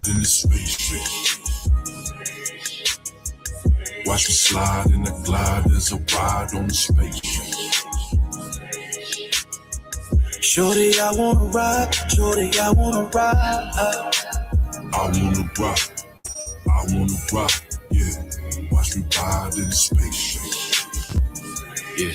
in the spaceship. Watch me slide in the glide, there's a ride on the spaceship. Shorty, I wanna ride. Shorty, I wanna ride. I wanna rock, yeah. Watch me ride in the spaceship. Yeah.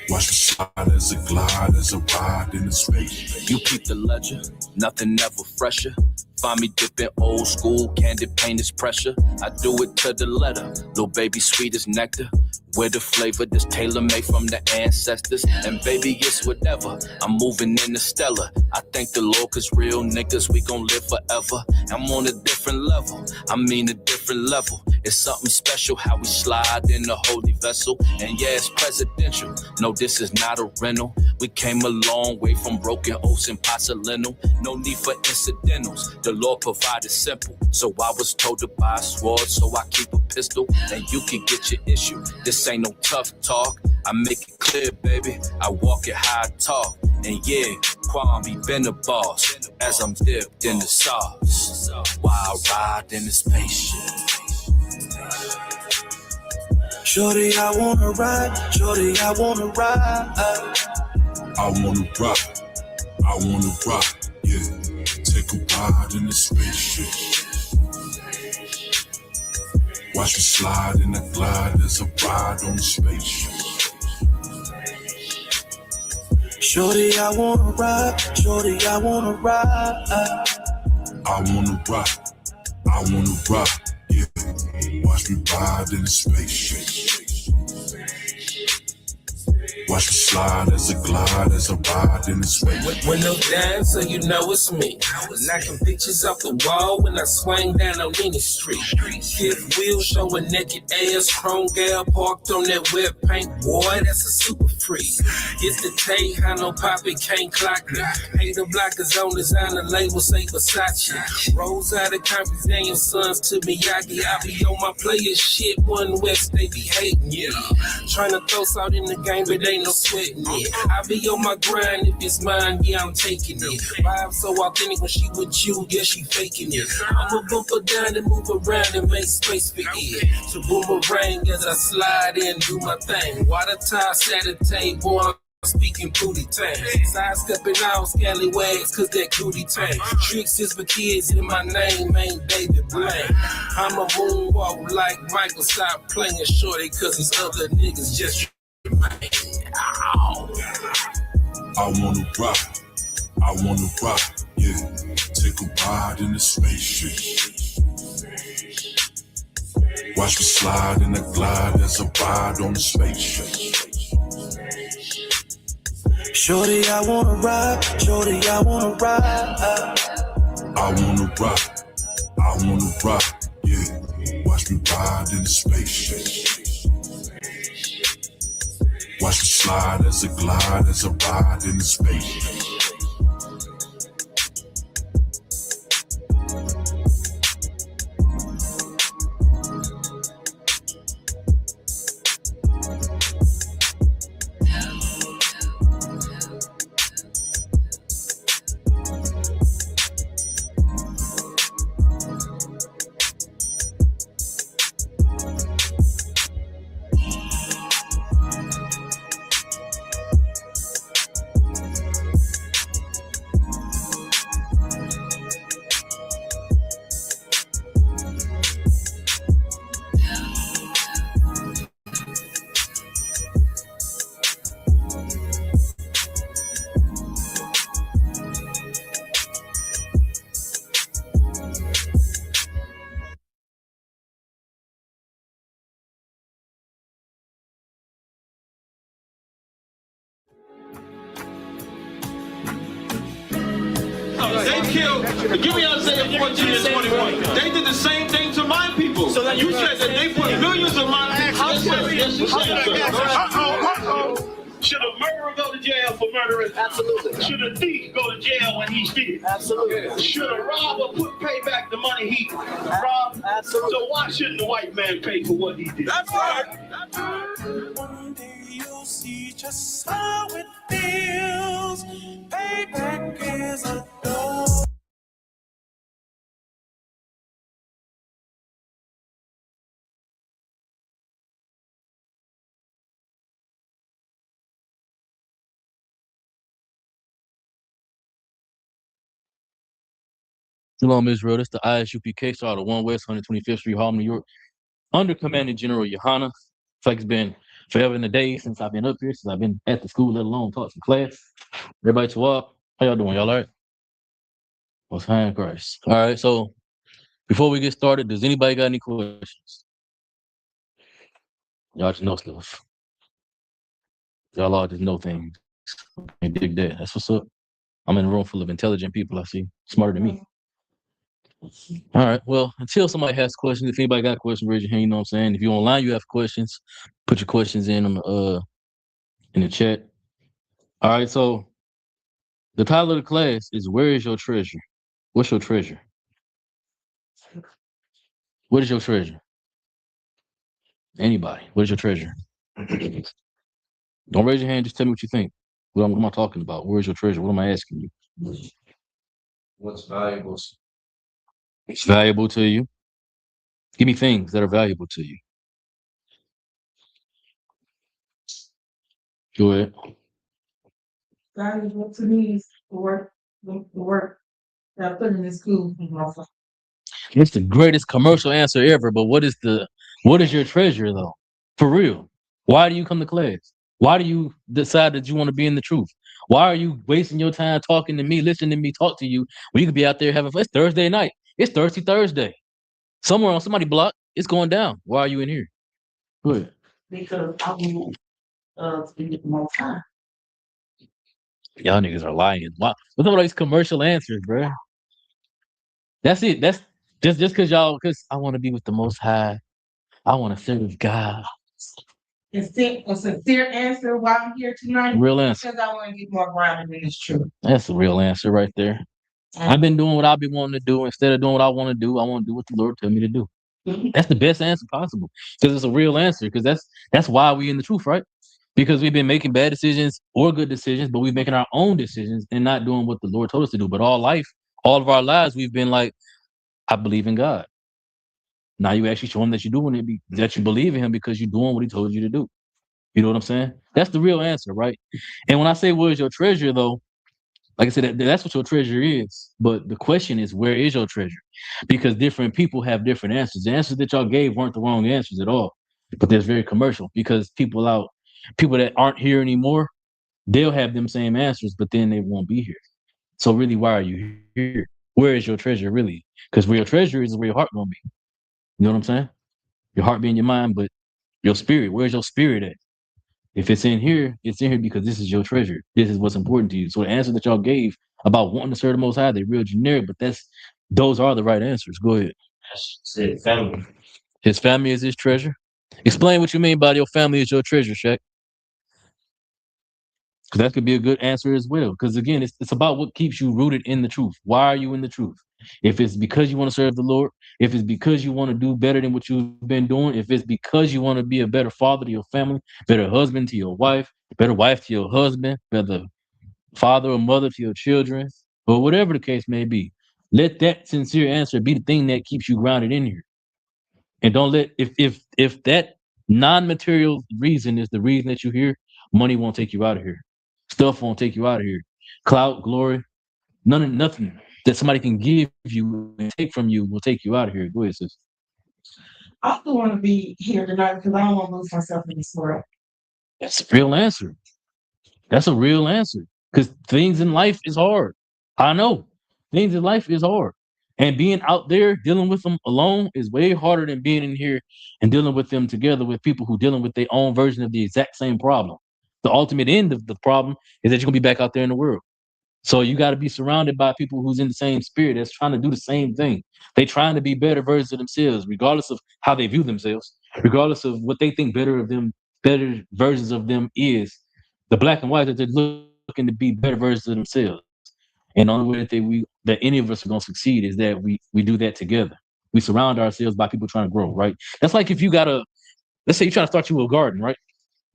Watch me slide as a glide, as a ride in the spaceship. You keep the ledger, nothing ever fresher. Find me dipping old school, candy paint is pressure. I do it to the letter, little baby sweet as nectar. With the flavor that's tailor-made from the ancestors. And baby, it's whatever, I'm moving in the stellar. I thank the Lord, cause real niggas, we gon' live forever. I'm on a different level, I mean a different level. It's something special how we slide in the holy vessel. And yeah, it's presidential, no, this is not a rental. We came a long way from broken oats and porcelain. No need for incidentals, the Lord provided simple. So I was told to buy a sword, so I keep a pistol. And you can get your issue, this ain't no tough talk. I make it clear, baby, I walk it how I talk. And yeah, Kwame been the boss, as I'm dipped in the sauce, while I ride in the spaceship. Shorty, I wanna ride. Shorty, I wanna ride. I wanna rock, yeah. Take a ride in the spaceship. Watch me slide in the glide, there's a ride on the spaceship. Shorty, I wanna ride. Shorty, I wanna ride. I wanna rock, yeah. Watch me ride in the spaceship. Watch me slide as a glide, as a ride in the space. When no dance, so you know it's me. Knocking pictures off the wall when I swing down on any street. Fifth wheel showing naked ass, chrome gal parked on that wet paint. Boy, that's a super freak. It's the Tejano Poppy, can't clock me. Hater blockers on designer label, say Versace. Rolls out of Company, sons to Miyagi. I be on my player shit, one West, they be hating, yeah. Trying to throw salt in the game, but they no sweating it. I be on my grind, if it's mine, yeah, I'm taking it. Vibe so authentic when she with you, yeah, she faking it. I'ma bump her down and move around and make space for it. So boomerang as I slide in, do my thing. Water tie, set a table, I'm speaking booty time. Side stepping out, scallywags, cause that cootie time. Tricks is for kids in my name, ain't David Blaine. I'm a moonwalk like Michael, stop playing shorty, cause these other niggas just I wanna rock, yeah. Take a ride in the spaceship. Watch me slide in the glide, there's a ride on the spaceship. Shorty, I wanna ride. Shorty, I wanna ride. I wanna rock, yeah. Watch me ride in the spaceship. Watch me slide as a glide, as a ride in the spaceship. They killed, give me Isaiah 14 and 21. They did the same thing to my people. So you said that they put millions of my actions. Yes, you said. Should a murderer go to jail for murdering? Absolutely. Should a thief go to jail when he steals? Absolutely. Should a robber pay back the money he robbed? Absolutely. So why shouldn't the white man pay for what he did? That's right. One day you'll see just how it feels. Payback is a Shalom, Israel. This is the ISUPK star of 1 West 125th Street, Harlem, New York. Under Commanding General Yohana. It's like it's been forever and a day since I've been up here, since I've been at the school, let alone taught some class. Everybody to up. How y'all doing? Y'all all right? What's high in Christ? All right, so before we get started, does anybody got any questions? Y'all just know stuff. Y'all all just know things. And dig that. That's what's up. I'm in a room full of intelligent people, I see. Smarter than me. All right. Well, until somebody has questions, if anybody got questions, raise your hand. You know what I'm saying? If you're online, you have questions, put your questions in the chat. All right. So the title of the class is "Where is your treasure?" What's your treasure? What is your treasure? Anybody? What is your treasure? Don't raise your hand. Just tell me what you think. What am I talking about? Where is your treasure? What am I asking you? What's valuable? It's valuable to you. Give me things that are valuable to you. Go ahead. Valuable to me is the work that I put in this school. It's the greatest commercial answer ever, but what is your treasure though? For real. Why do you come to class? Why do you decide that you want to be in the truth? Why are you wasting your time talking to me, listening to me talk to you when you could be out there having fun? It's Thursday night. It's Thirsty Thursday. Somewhere on somebody's block, it's going down. Why are you in here? Go ahead. Because I want to be more time. Y'all niggas are lying. Why? What's up with all these commercial answers, bro? That's it. That's just because I want to be with the Most High. I want to serve God. It's a sincere answer why I'm here tonight. Real answer. Because I want to get more grounded in this truth. That's the real answer right there. I've been doing what I've been wanting to do. Instead of doing what I want to do, I want to do what the Lord tell me to do. Mhm. That's the best answer possible because it's a real answer. Because that's why we in the truth, right? Because we've been making bad decisions or good decisions, but we're making our own decisions and not doing what the Lord told us to do. But all of our lives, we've been like, I believe in God. Now you actually show him that you're doing it, that you believe in him because you're doing what he told you to do. You know what I'm saying? That's the real answer, right? And when I say where's your treasure, though, like I said, that's what your treasure is. But the question is, where is your treasure? Because different people have different answers. The answers that y'all gave weren't the wrong answers at all. But that's very commercial because people that aren't here anymore, they'll have them same answers, but then they won't be here. So really, why are you here? Where is your treasure really? Because where your treasure is where your heart gonna be. You know what I'm saying? Your heart being your mind, but your spirit, where's your spirit at? If it's in here because this is your treasure. This is what's important to you. So the answer that y'all gave about wanting to serve the Most High, they're real generic, but those are the right answers. Go ahead. Said family. His family is his treasure. Explain what you mean by your family is your treasure, Shaq. Because that could be a good answer as well. Because again, it's about what keeps you rooted in the truth. Why are you in the truth? If it's because you want to serve the Lord, if it's because you want to do better than what you've been doing, if it's because you want to be a better father to your family, better husband to your wife, better wife to your husband, better father or mother to your children, or whatever the case may be, let that sincere answer be the thing that keeps you grounded in here. And don't let if that non-material reason is the reason that you're here, money won't take you out of here. Stuff won't take you out of here. Clout, glory, nothing that somebody can give you and take from you will take you out of here. Go ahead, sis. I also want to be here tonight because I don't want to lose myself in this world. That's a real answer. That's a real answer. Because things in life is hard. I know. Things in life is hard. And being out there dealing with them alone is way harder than being in here and dealing with them together with people who dealing with their own version of the exact same problem. The ultimate end of the problem is that you're gonna be back out there in the world. So you got to be surrounded by people who's in the same spirit that's trying to do the same thing. They trying to be better versions of themselves, regardless of how they view themselves, regardless of what they think better versions of them is. The black and white that they're looking to be better versions of themselves. And the only way that any of us are gonna succeed is that we do that together. We surround ourselves by people trying to grow, right? That's like if you let's say you're trying to start you a garden, right?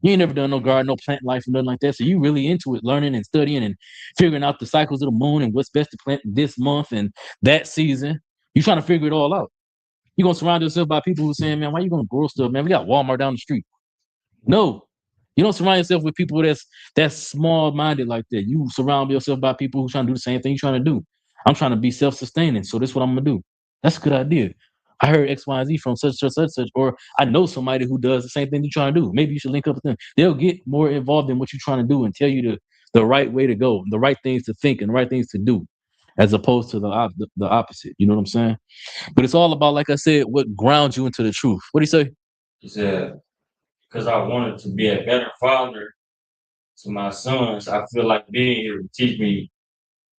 You ain't never done no garden, no plant life, or nothing like that. So you really into it, learning and studying and figuring out the cycles of the moon and what's best to plant this month and that season. You trying to figure it all out. You're gonna surround yourself by people who saying, man, why you gonna grow stuff, man? We got Walmart down the street. No. You don't surround yourself with people that's small-minded like that. You surround yourself by people who trying to do the same thing you're trying to do. I'm trying to be self-sustaining, so this is what I'm gonna do. That's a good idea. I heard X, Y, and Z from such, or I know somebody who does the same thing you're trying to do. Maybe you should link up with them. They'll get more involved in what you're trying to do and tell you the right way to go, the right things to think, and the right things to do, as opposed to the opposite. You know what I'm saying? But it's all about, like I said, what grounds you into the truth. What do you say? He said, because I wanted to be a better father to my sons. I feel like being here would teach me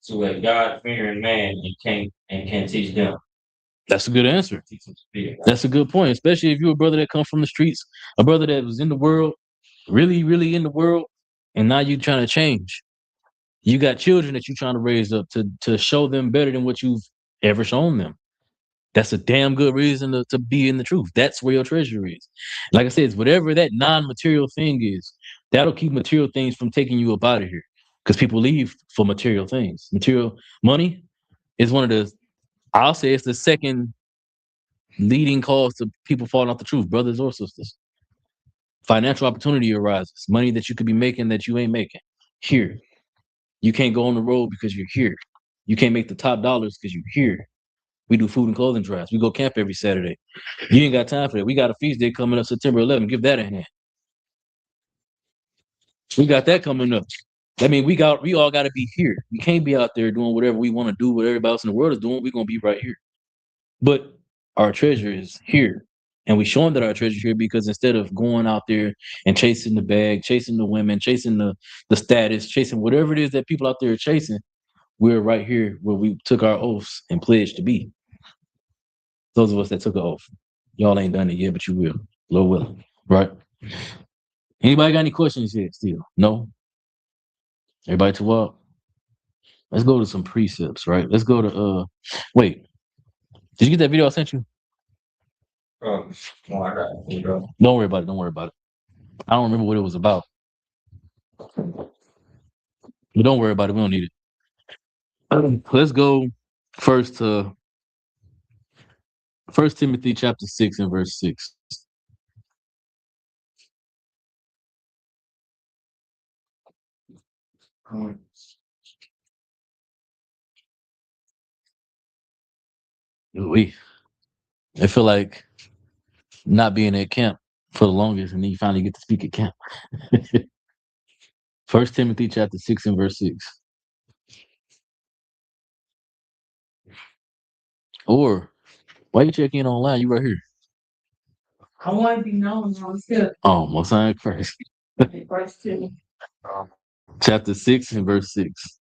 to a God-fearing man and can teach them. That's a good answer. Teach them to be a God. That's a good point, especially if you're a brother that comes from the streets, a brother that was in the world, really, really in the world, and now you're trying to change. You got children that you're trying to raise up to show them better than what you've ever shown them. That's a damn good reason to be in the truth. That's where your treasure is. Like I said, it's whatever that non-material thing is, that'll keep material things from taking you up out of here. Because people leave for material things. Material money is one of the, I'll say it's the second leading cause to people falling off the truth, brothers or sisters. Financial opportunity arises. Money that you could be making that you ain't making. Here. You can't go on the road because you're here. You can't make the top dollars because you're here. We do food and clothing drives. We go camp every Saturday. You ain't got time for that. We got a feast day coming up September 11th. Give that a hand. We got that coming up. I mean, we all got to be here. We can't be out there doing whatever we want to do, what everybody else in the world is doing. We're going to be right here. But our treasure is here. And we showing that our treasure is here because instead of going out there and chasing the bag, chasing the women, chasing the status, chasing whatever it is that people out there are chasing, we're right here where we took our oaths and pledged to be. Those of us that took an oath. Y'all ain't done it yet, but you will. Lord willing. Right? Anybody got any questions yet still? No? Everybody to walk? Let's go to some precepts, right? Let's go to wait. Did you get that video I sent you? No, I got it, bro. Don't worry about it. Don't worry about it. I don't remember what it was about. But don't worry about it. We don't need it. Let's go first to 1 Timothy chapter 6 and verse 6. I feel like not being at camp for the longest, and then you finally get to speak at camp. 1 Timothy chapter 6 and verse 6. Or why you checking in online? You right here. I want to be known on still. Oh, most sign first. Verse 2. Chapter 6 and verse 6.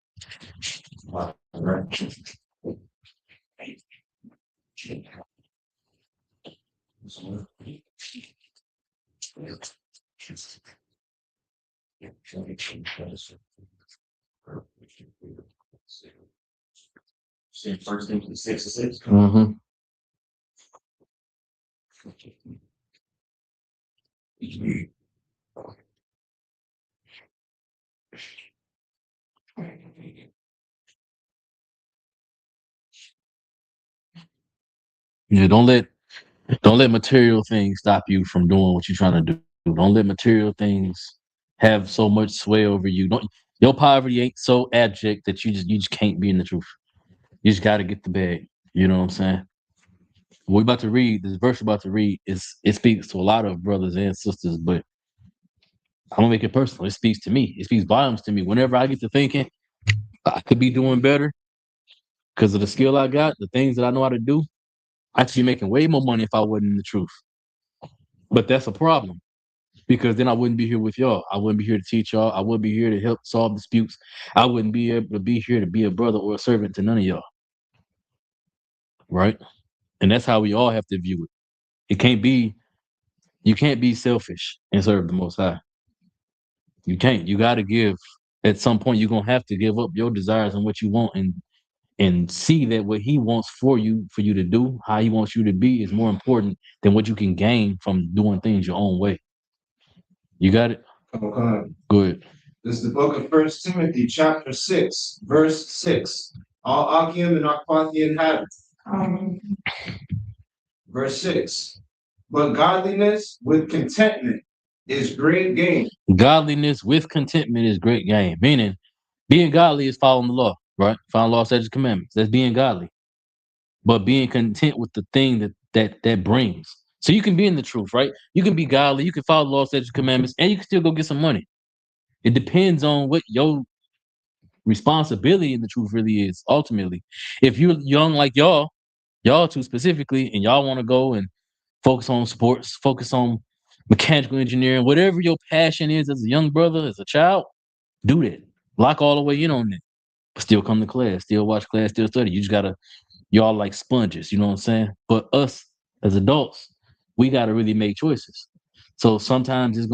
First Timothy 6:6. Mm-hmm. Yeah, don't let material things stop you from doing what you're trying to do. Don't let material things have so much sway over you. Your poverty ain't so abject that you just can't be in the truth. You just gotta get the bag. You know what I'm saying? What we're about to read, this verse we're about to read, it speaks to a lot of brothers and sisters, but I'm gonna make it personal. It speaks to me. It speaks volumes to me. Whenever I get to thinking I could be doing better because of the skill I got, the things that I know how to do, I could be making way more money if I wasn't in the truth. But that's a problem because then I wouldn't be here with y'all. I wouldn't be here to teach y'all. I wouldn't be here to help solve disputes. I wouldn't be able to be here to be a brother or a servant to none of y'all. Right? And that's how we all have to view it. You can't be selfish and serve the Most High. You can't. You got to give. At some point, you're going to have to give up your desires and what you want and see that what he wants for you to do, how he wants you to be, is more important than what you can gain from doing things your own way. You got it? Okay. Good. This is the book of 1 Timothy, chapter 6, verse 6. All Akim and Akpathian have it. Verse 6. But godliness with contentment is great gain. Godliness with contentment is great gain. Meaning, being godly is following the law. right? Follow law, statutes, commandments. That's being godly. But being content with the thing that brings. So you can be in the truth, right? You can be godly, you can follow the law, statutes, commandments, and you can still go get some money. It depends on what your responsibility in the truth really is, ultimately. If you're young like y'all two specifically, and y'all want to go and focus on sports, focus on mechanical engineering, whatever your passion is as a young brother, as a child, do that. Lock all the way in on it. But still come to class, still watch class, still study. You just gotta, y'all like sponges, you know what I'm saying? But us as adults, we gotta really make choices. So sometimes it's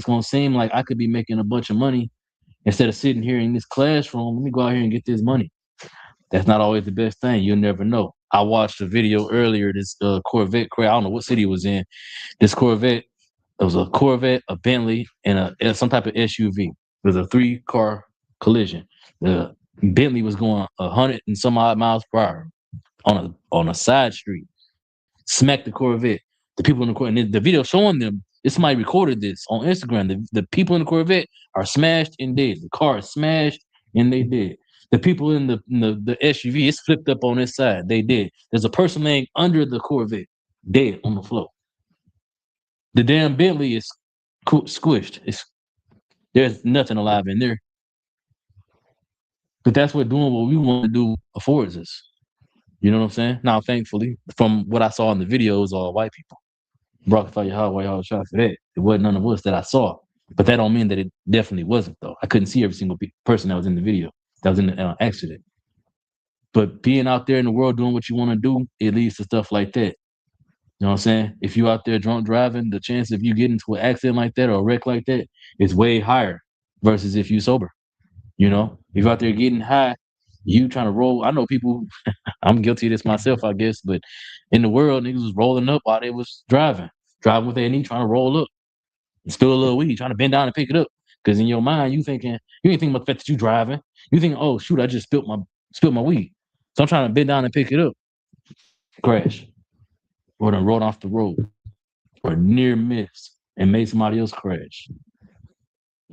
gonna seem like I could be making a bunch of money instead of sitting here in this classroom. Let me go out here and get this money. That's not always the best thing. You'll never know. I watched a video earlier. This Corvette, I don't know what city it was in. This Corvette, it was a Corvette, a Bentley, and some type of SUV. It was a 3-car collision. The Bentley was going 100 and some odd miles per hour on a side street. Smacked the Corvette. The people in the Corvette, and the video showing them, somebody recorded this on Instagram. The people in the Corvette are smashed and dead. The car is smashed and they dead. The people in the SUV, it's flipped up on its side. They dead. There's a person laying under the Corvette, dead on the floor. The damn Bentley is squished. There's nothing alive in there. But that's what doing what we want to do affords us. You know what I'm saying? Now, thankfully, from what I saw in the videos, all white people. Rockefeller, how y'all shot for that? It wasn't none of us that I saw. But that don't mean that it definitely wasn't, though. I couldn't see every single person that was in the video. That was in the accident. But being out there in the world doing what you want to do, it leads to stuff like that. You know what I'm saying? If you out there drunk driving, the chance of you getting into an accident like that or a wreck like that is way higher versus if you sober. You know, if you're out there getting high, you trying to roll. I know people, I'm guilty of this myself, I guess, but in the world, niggas was rolling up while they was driving with their knee, trying to roll up and spill a little weed, trying to bend down and pick it up. Because in your mind, you ain't thinking about the fact that you driving. You think, oh shoot, I just spilled my weed. So I'm trying to bend down and pick it up. Crash. Or then rolled off the road. Or near miss and made somebody else crash.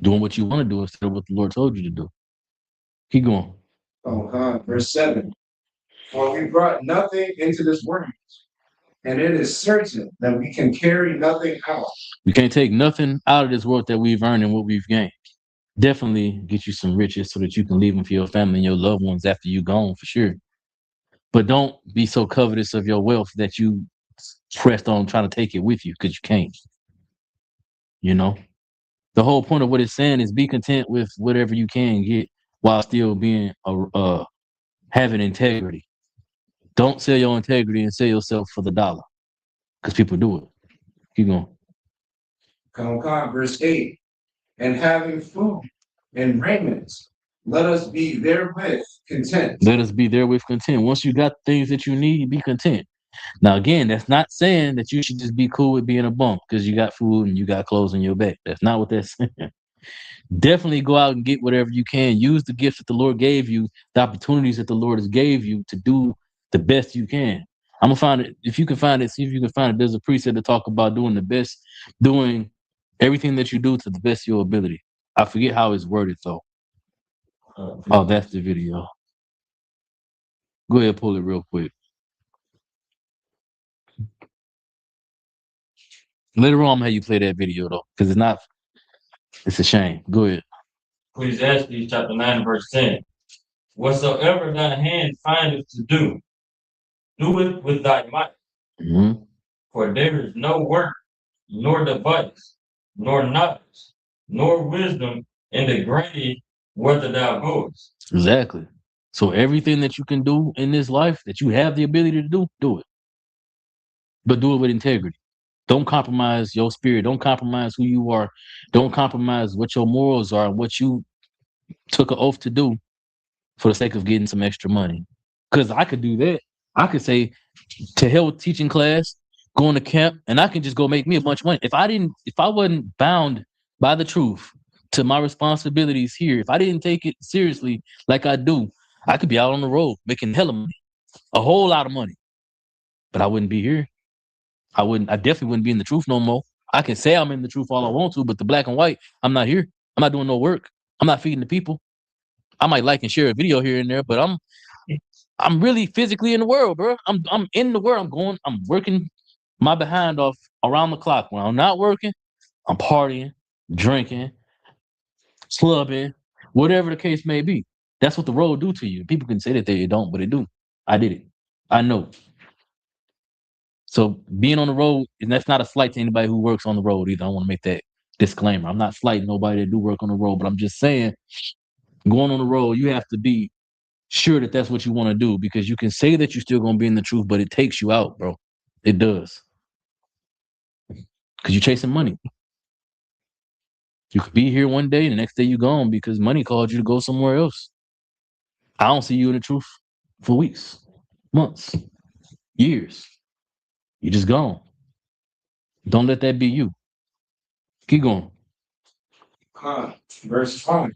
Doing what you want to do instead of what the Lord told you to do. Keep going. Verse 7. For we brought nothing into this world, and it is certain that we can carry nothing out. We can't take nothing out of this world that we've earned and what we've gained. Definitely get you some riches so that you can leave them for your family and your loved ones after you gone, for sure. But don't be so covetous of your wealth that you pressed on trying to take it with you, because you can't. You know? The whole point of what it's saying is be content with whatever you can get while still being having integrity. Don't sell your integrity and sell yourself for the dollar, because people do it. Keep going. Verse 8. And having food and raiment, let us be therewith content. Let us be therewith content. Once you got things that you need, be content. Now, again, that's not saying that you should just be cool with being a bum because you got food and you got clothes on your back. That's not what that's saying. Definitely go out and get whatever you can. Use the gifts that the Lord gave you, the opportunities that the Lord has gave you to do the best you can. I'm gonna find it. If you can find it, see if you can find it. There's a precept to talk about doing the best, doing everything that you do to the best of your ability. I forget how it's worded though. Oh, that's the video. Go ahead, pull it real quick. Later on, I'm gonna have you play that video though, because it's a shame. Go ahead. Ecclesiastes chapter 9, verse 10. Whatsoever thy hand findeth to do, do it with thy might. Mm-hmm. For there is no work, nor device, nor knowledge, nor wisdom in the grave whither thou goest. Exactly. So everything that you can do in this life that you have the ability to do it. But do it with integrity. Don't compromise your spirit. Don't compromise who you are. Don't compromise what your morals are and what you took an oath to do for the sake of getting some extra money. Because I could do that. I could say, to hell with teaching class, going to camp, and I can just go make me a bunch of money. If I wasn't bound by the truth to my responsibilities here, if I didn't take it seriously like I do, I could be out on the road making hella money, a whole lot of money. But I wouldn't be here. I definitely wouldn't be in the truth no more. I can say I'm in the truth all I want to, but the black and white, I'm not here. I'm not doing no work. I'm not feeding the people. I might like and share a video here and there, but I'm really physically in the world, bro. I'm in the world. I'm working my behind off around the clock. When I'm not working, I'm partying, drinking, clubbing, whatever the case may be. That's what the road do to you. People can say that they don't, but it do. I did it. I know. So being on the road, and that's not a slight to anybody who works on the road either. I want to make that disclaimer. I'm not slighting nobody that do work on the road, but I'm just saying, going on the road, you have to be sure that that's what you want to do, because you can say that you're still going to be in the truth, but it takes you out, bro. It does. Because you're chasing money. You could be here one day and the next day you're gone because money called you to go somewhere else. I don't see you in the truth for weeks, months, years. You're just gone. Don't let that be you. Keep going. Verse 5.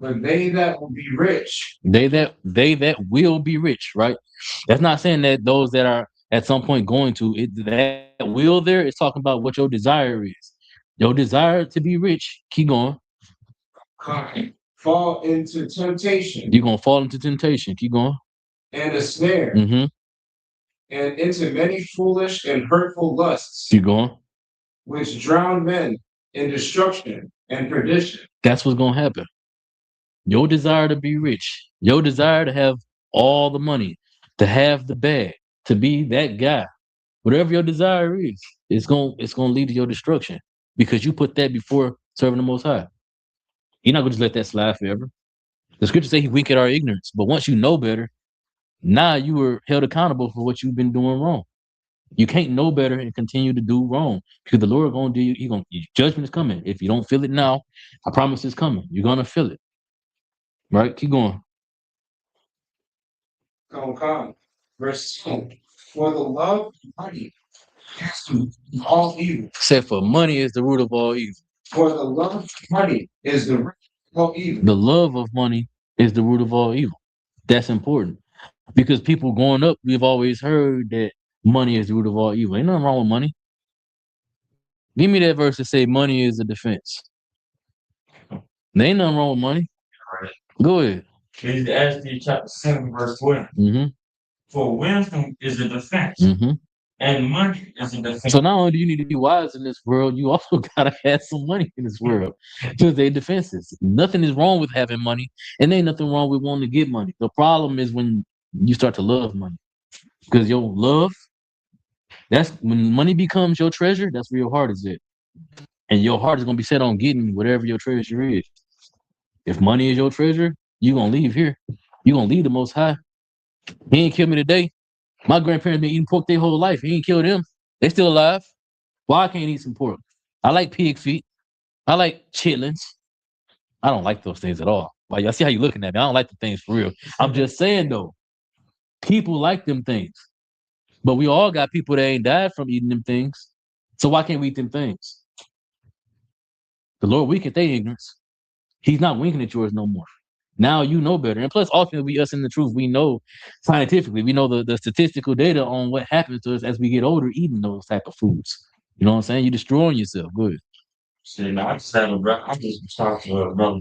But they that will be rich. They that will be rich, right? That's not saying that those that are at some point going to it, that will there is talking about what your desire is. Your desire to be rich, keep going. Fall into temptation. You're gonna fall into temptation. Keep going. And a snare. Mm-hmm. And into many foolish and hurtful lusts. Keep going. Which drown men in destruction and perdition. That's what's gonna happen. Your desire to be rich, your desire to have all the money, to have the bag, to be that guy, whatever your desire is, it's gonna lead to your destruction because you put that before serving the Most High. You're not gonna just let that slide forever. The scriptures say He wink at our ignorance, but once you know better, now you are held accountable for what you've been doing wrong. You can't know better and continue to do wrong because the Lord gonna do you. Judgment is coming. If you don't feel it now, I promise it's coming. You're gonna feel it. Right? Keep going. Come. Verse 2. For the love of money is all evil. Said for money is the root of all evil. For the love of money is the root of all evil. The love of money is the root of all evil. That's important. Because people growing up, we've always heard that money is the root of all evil. Ain't nothing wrong with money. Give me that verse that say money is a defense. There ain't nothing wrong with money. Right. Go ahead. Ecclesiastes chapter 7, verse 12. Mm-hmm. For wisdom is a defense, Mm-hmm. and money is a defense. So not only do you need to be wise in this world, you also gotta have some money in this world because they defenses. Nothing is wrong with having money, and ain't nothing wrong with wanting to get money. The problem is when you start to love money, because your love, that's when money becomes your treasure. That's where your heart is at, and your heart is gonna be set on getting whatever your treasure is. If money is your treasure, you gonna leave here. You gonna leave the Most High. He ain't killed me today. My grandparents been eating pork their whole life. He ain't killed them. They still alive. Why I can't eat some pork? I like pig feet. I like chitlins. I don't like those things at all. Like, y'all see how you looking at me? I don't like the things for real. I'm just saying though, people like them things. But we all got people that ain't died from eating them things. So why can't we eat them things? The Lord weakened their ignorance. He's not winking at yours no more. Now you know better. And plus, ultimately, us in the truth, we know scientifically, we know the statistical data on what happens to us as we get older eating those type of foods. You know what I'm saying? You're destroying yourself. Good. See, I just had a brother. I just talked to a brother,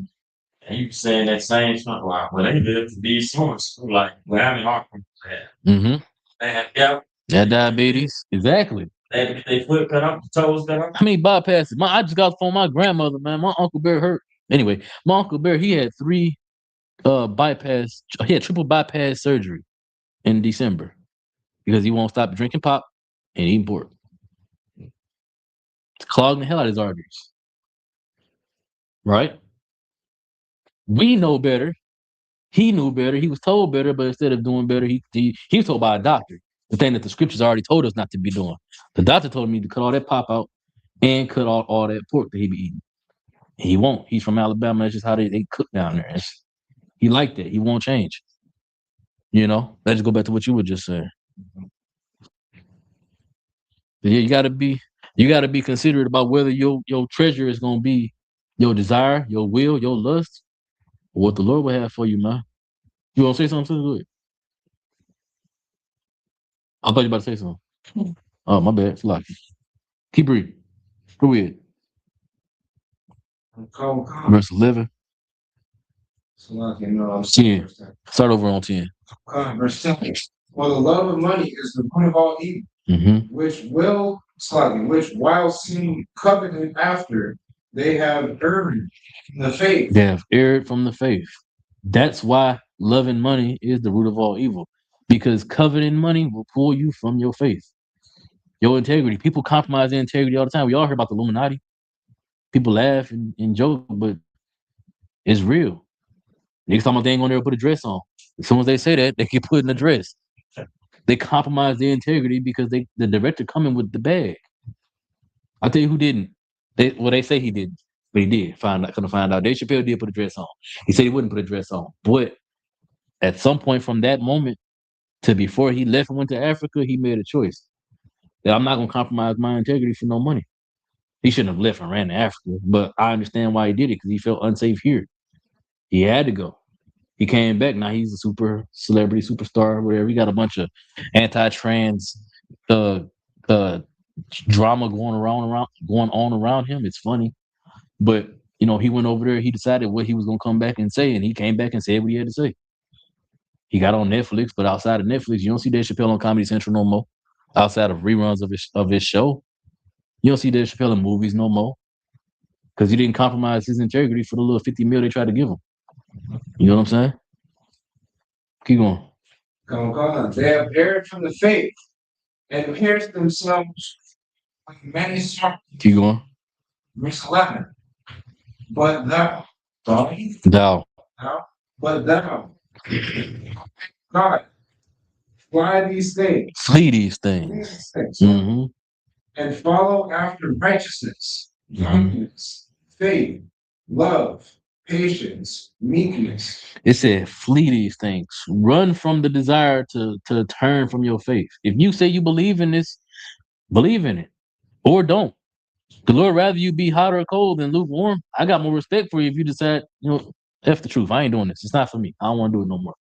and he was saying that same stuff. Like, well, they live to be source. Like, well, I mean, Mm-hmm. They had diabetes. Exactly. They foot cut off, the toes cut off. I mean, bypasses. I just got from my grandmother, man. My Uncle Bear hurt. Anyway, my Uncle Bear, he had he had triple bypass surgery in December because he won't stop drinking pop and eating pork. It's clogging the hell out of his arteries. Right? We know better. He knew better. He was told better, but instead of doing better, he was told by a doctor the thing that the scriptures already told us not to be doing. The doctor told me to cut all that pop out and cut out all that pork that he be eating. He won't. He's from Alabama. That's just how they cook down there. He liked that. He won't change. You know? Let's just go back to what you were just saying. Yeah, you gotta be considerate about whether your treasure is gonna be your desire, your will, your lust, or what the Lord will have for you, man. You wanna say something to it? I thought you were about to say something. Oh, my bad. It's lucky. Keep reading. Go ahead. Verse 11. So, 10. Start over on 10. Verse 10. For the love of money is the root of all evil, which while seeing coveting after, they have erred from the faith. They have erred from the faith. That's why loving money is the root of all evil. Because coveting money will pull you from your faith. Your integrity. People compromise their integrity all the time. We all heard about the Illuminati. People laugh and joke, but it's real. Niggas talking about they ain't gonna never put a dress on. As soon as they say that, they get put in a dress. They compromise their integrity because the director coming with the bag. I'll tell you who didn't. They say he didn't, but he did. Gonna find out. Dave Chappelle did put a dress on. He said he wouldn't put a dress on, but at some point from that moment to before he left and went to Africa, he made a choice that I'm not gonna compromise my integrity for no money. He shouldn't have left and ran to Africa, but I understand why he did it because he felt unsafe here. He had to go. He came back. Now he's a super celebrity, superstar, whatever. He got a bunch of anti-trans drama going on around him. It's funny, but he went over there. He decided what he was gonna come back and say, and he came back and said what he had to say. He got on Netflix, but outside of Netflix, you don't see Dave Chappelle on Comedy Central no more. Outside of reruns of his show, you don't see Dave Chappelle in movies no more because he didn't compromise his integrity for the little 50 mil they tried to give him. You know what I'm saying? Keep going. Go on. They have erred from the faith and pierced themselves with many sorrows. Keep going. Verse 11. But thou, God, fly these things. Flee these things. And follow after righteousness, goodness, faith, love, patience, meekness. It said, flee these things. Run from the desire to turn from your faith. If you say you believe in this, believe in it. Or don't. The Lord rather you be hot or cold than lukewarm. I got more respect for you if you decide, F the truth. I ain't doing this. It's not for me. I don't want to do it no more.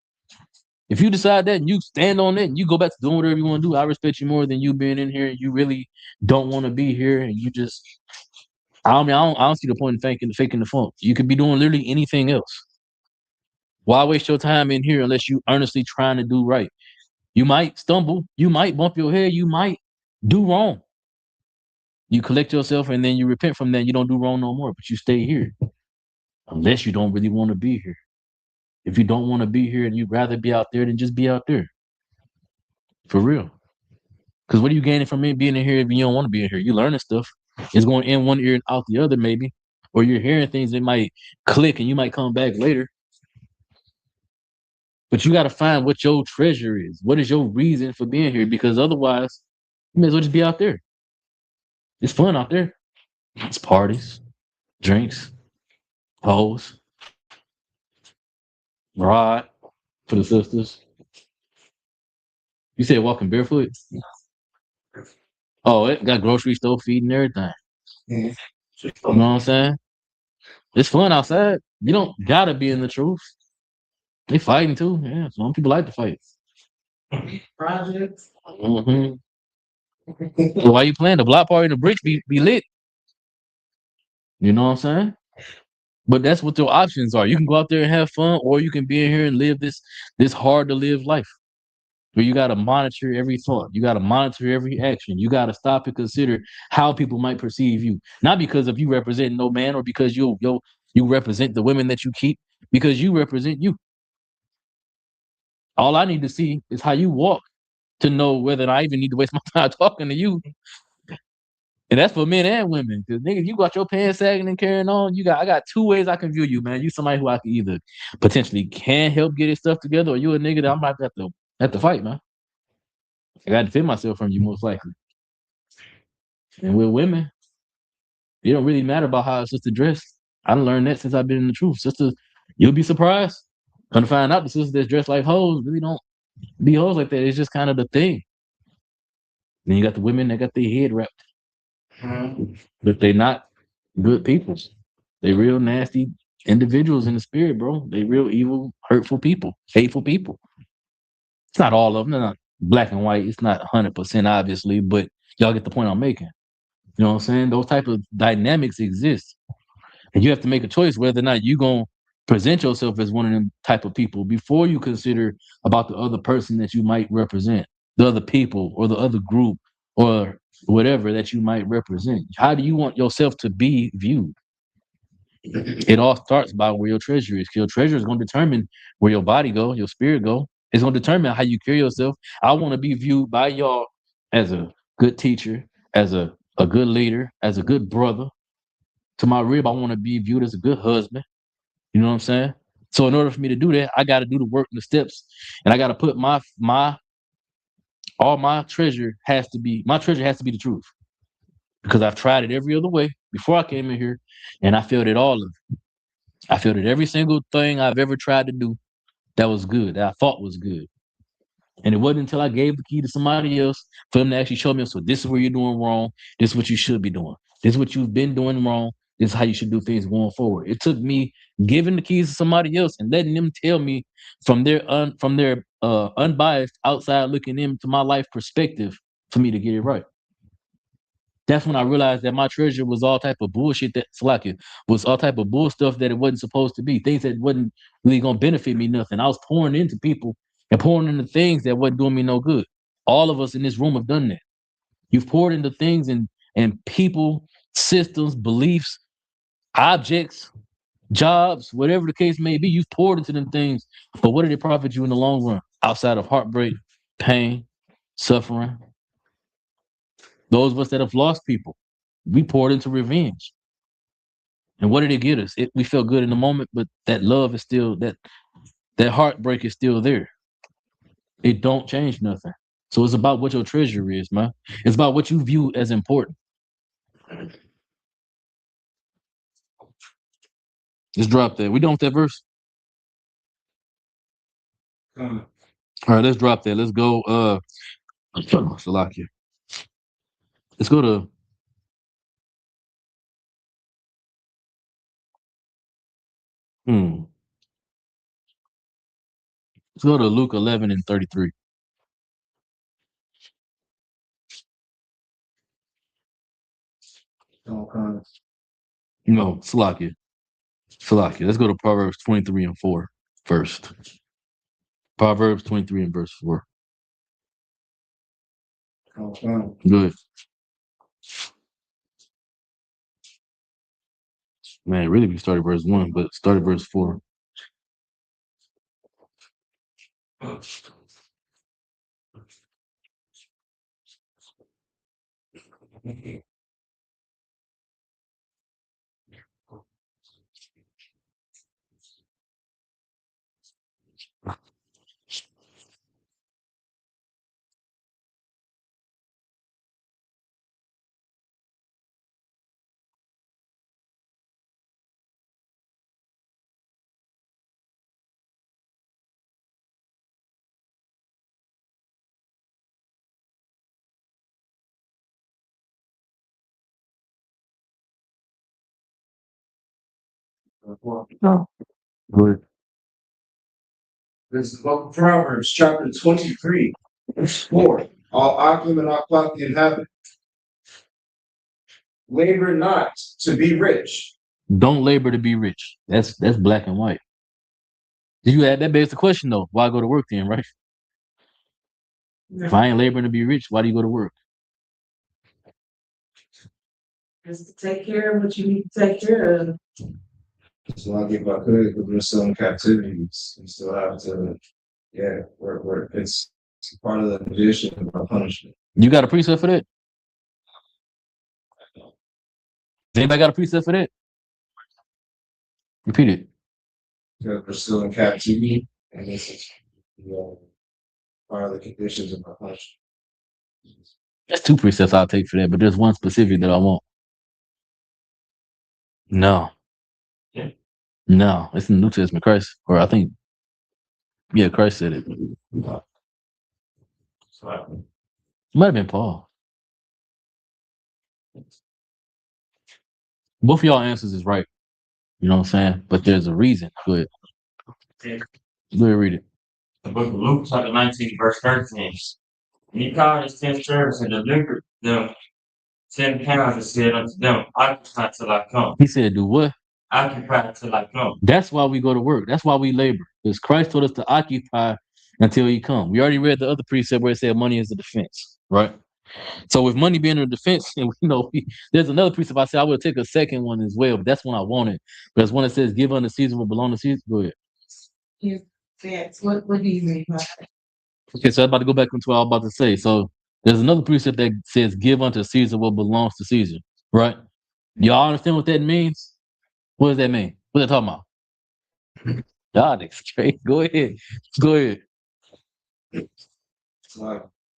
If you decide that and you stand on it and you go back to doing whatever you want to do, I respect you more than you being in here and you really don't want to be here and you just I don't see the point in faking the funk. You could be doing literally anything else. Why waste your time in here unless you earnestly trying to do right? You might stumble, you might bump your head, you might do wrong. You collect yourself and then you repent from that. You don't do wrong no more, but you stay here unless you don't really want to be here. If you don't want to be here and you'd rather be out there, then just be out there. For real. Because what are you gaining from being in here if you don't want to be in here? You learning stuff. It's going in one ear and out the other, maybe. Or you're hearing things that might click and you might come back later. But you got to find what your treasure is. What is your reason for being here? Because otherwise, you may as well just be out there. It's fun out there. It's parties, drinks, hoes, ride for the sisters. You said walking barefoot? Oh, it got grocery store feed and everything. You know what I'm saying? It's fun outside. You don't gotta be in the truth. They fighting too. Yeah, some people like to fight. Projects. So why you playing? The block party and the bricks be lit. You know what I'm saying? But that's what your options are. You can go out there and have fun, or you can be in here and live this hard to live life. Where you gotta monitor every thought. You gotta monitor every action. You gotta stop and consider how people might perceive you. Not because of you representing no man or because you represent the women that you keep, because you represent you. All I need to see is how you walk to know whether I even need to waste my time talking to you. And that's for men and women. Because nigga, you got your pants sagging and carrying on. I got two ways I can view you, man. You somebody who I can either potentially can help get his stuff together, or you a nigga that I might have to fight, man. I got to defend myself from you most likely. And with women, it don't really matter about how a sister dressed. I done learned that since I've been in the truth. Sister, you'll be surprised. Gonna find out the sisters that's dressed like hoes really don't be hoes like that. It's just kind of the thing. Then you got the women that got their head wrapped. But they not good people. They real nasty individuals in the spirit, bro. They real evil, hurtful people, hateful people. It's not all of them. They're not black and white. It's not 100% obviously, but y'all get the point I'm making. You know what I'm saying? Those type of dynamics exist. And you have to make a choice whether or not you gonna Present yourself as one of them type of people before you consider about the other person that you might represent, the other people or the other group or whatever that you might represent. How do you want yourself to be viewed? It all starts by where your treasure is. Your treasure is going to determine where your body go, your spirit go. It's going to determine how you carry yourself. I want to be viewed by y'all as a good teacher, as a good leader, as a good brother. To my rib, I want to be viewed as a good husband. You know what I'm saying? So in order for me to do that, I got to do the work and the steps, and I got to put all my treasure has to be the truth, because I've tried it every other way before I came in here, and I failed at all of it. I failed at every single thing I've ever tried to do that was good, that I thought was good. And it wasn't until I gave the key to somebody else for them to actually show me, so this is where you're doing wrong. This is what you should be doing. This is what you've been doing wrong. This is how you should do things going forward. It took me giving the keys to somebody else and letting them tell me from their unbiased outside looking into my life perspective for me to get it right. That's when I realized that my treasure was all type of bullshit, was all type of bull stuff that it wasn't supposed to be. Things that wasn't really gonna benefit me nothing. I was pouring into people and pouring into things that wasn't doing me no good. All of us in this room have done that. You've poured into things and people, systems, beliefs, objects, jobs, whatever the case may be. You've poured into them things, but what did it profit you in the long run? Outside of heartbreak, pain, suffering. Those of us that have lost people, we poured into revenge. And what did it get us? We felt good in the moment, but that love is still, that heartbreak is still there. It don't change nothing. So it's about what your treasure is, man. It's about what you view as important. Let's drop that. We done with that verse? All right, let's drop that. Let's go. Salakia. Let's go to let's go to Luke 11:33. No, Salakia. Let's go to Proverbs 23:4 first. Proverbs 23 and verse 4. Good. Man, really we started verse 1, but started verse 4. No. Good. This is the book of Proverbs, chapter 23, verse 4. All Akim and Akhlaq inhabit. Labor not to be rich. Don't labor to be rich. That's black and white. Did you add that begs the question though? Why go to work then, right? If I ain't laboring to be rich, why do you go to work? Just to take care of what you need to take care of. So I get my could, because we're still in captivity. We still have to, it's part of the condition of our punishment. You got a precept for that? Anybody got a precept for that? Repeat it. Because we're still in captivity, and this is part of the conditions of our punishment. That's 2 precepts I'll take for that, but there's one specific that I want. No. Yeah. No, it's in the New Testament. Christ, or I think, Christ said it. It might have been Paul. Both of y'all answers is right. You know what I'm saying? But there's a reason. Go ahead. Yeah. Go ahead, read it. The book of Luke, chapter 19, verse 13. And he called his 10 servants and delivered them 10 pounds and said unto them, occupy till I come. He said, do what? occupy till I come. That's why we go to work. That's why we labor. Because Christ told us to occupy until he come. We already read the other precept where it said money is the defense, right? So with money being a defense, and there's another precept I said I would take a second one as well, but that's one I wanted. Because when it says give unto Caesar what belong to Caesar, go ahead. Yes, what do you mean by that? Okay, so I'm about to go back into what I was about to say. So there's another precept that says give unto Caesar what belongs to Caesar, right? Y'all understand what that means? What does that mean? What are they talking about? God, it's straight. Go ahead. Go ahead.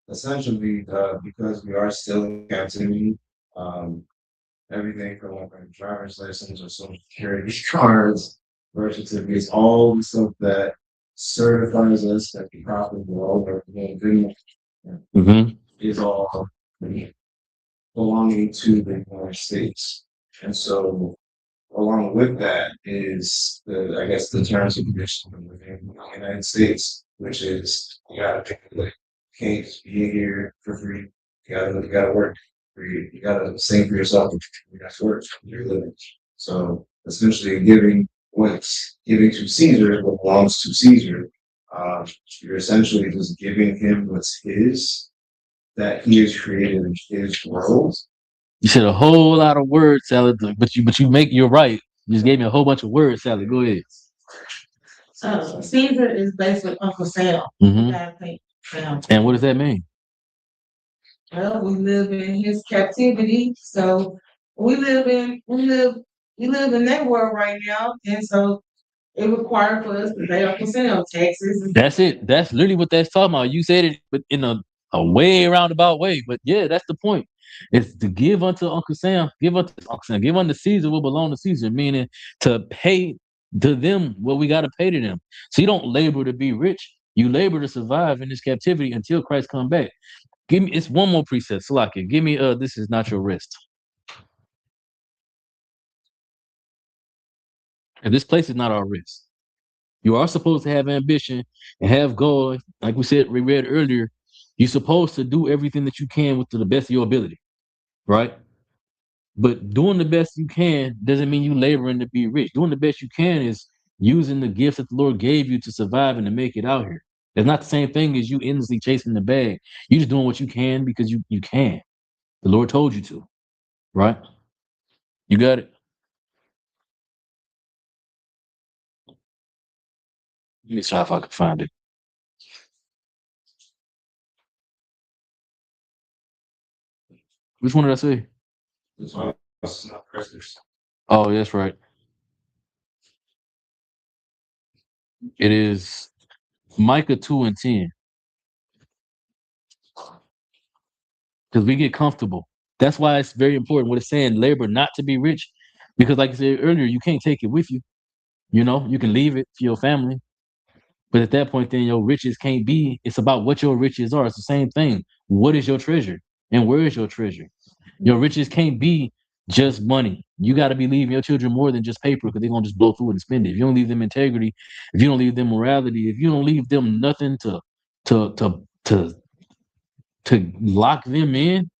Essentially, because we are still in captivity, everything from like our driver's license or social security cards, birth certificates, all the stuff that certifies us that the property is all belonging to the United States. And so along with that is I guess the terms and conditions of living in the United States, which is you gotta pick like can't be here for free. You gotta work. You gotta sing for yourself. You got to work. You're living. So essentially, giving to Caesar what belongs to Caesar. You're essentially just giving him what's his, that he has created in his world. You said a whole lot of words, Salad, but you're right. You just gave me a whole bunch of words, Salad. Go ahead. Caesar is basically Uncle Sam. And what does that mean? Well, we live in his captivity, so we live in that world right now, and so it required for us to pay Uncle Sam taxes. That's it. That's literally what that's talking about. You said it, but in a way roundabout way. But yeah, that's the point. It's to give unto Uncle Sam, give unto Caesar what belong to Caesar, meaning to pay to them what we got to pay to them. So you don't labor to be rich. You labor to survive in this captivity until Christ come back. Give me, it's one more precept, Salaki. Give me, this is not your rest. And this place is not our rest. You are supposed to have ambition and have goal. Like we read earlier, you're supposed to do everything that you can with the best of your ability, right? But doing the best you can doesn't mean you laboring to be rich. Doing the best you can is using the gifts that the Lord gave you to survive and to make it out here. It's not the same thing as you endlessly chasing the bag. You're just doing what you can because you can. The Lord told you to, right? You got it. Let me try if I can find it. Which one did I say? This one is not prisoners. Oh, that's right. It is Micah 2:10. Because we get comfortable. That's why it's very important what it's saying, labor not to be rich. Because like I said earlier, you can't take it with you. You can leave it to your family. But at that point, then your riches can't be, it's about what your riches are. It's the same thing. What is your treasure? And where is your treasure? Your riches can't be just money. You got to be leaving your children more than just paper because they're going to just blow through it and spend it. If you don't leave them integrity, if you don't leave them morality, if you don't leave them nothing to lock them in,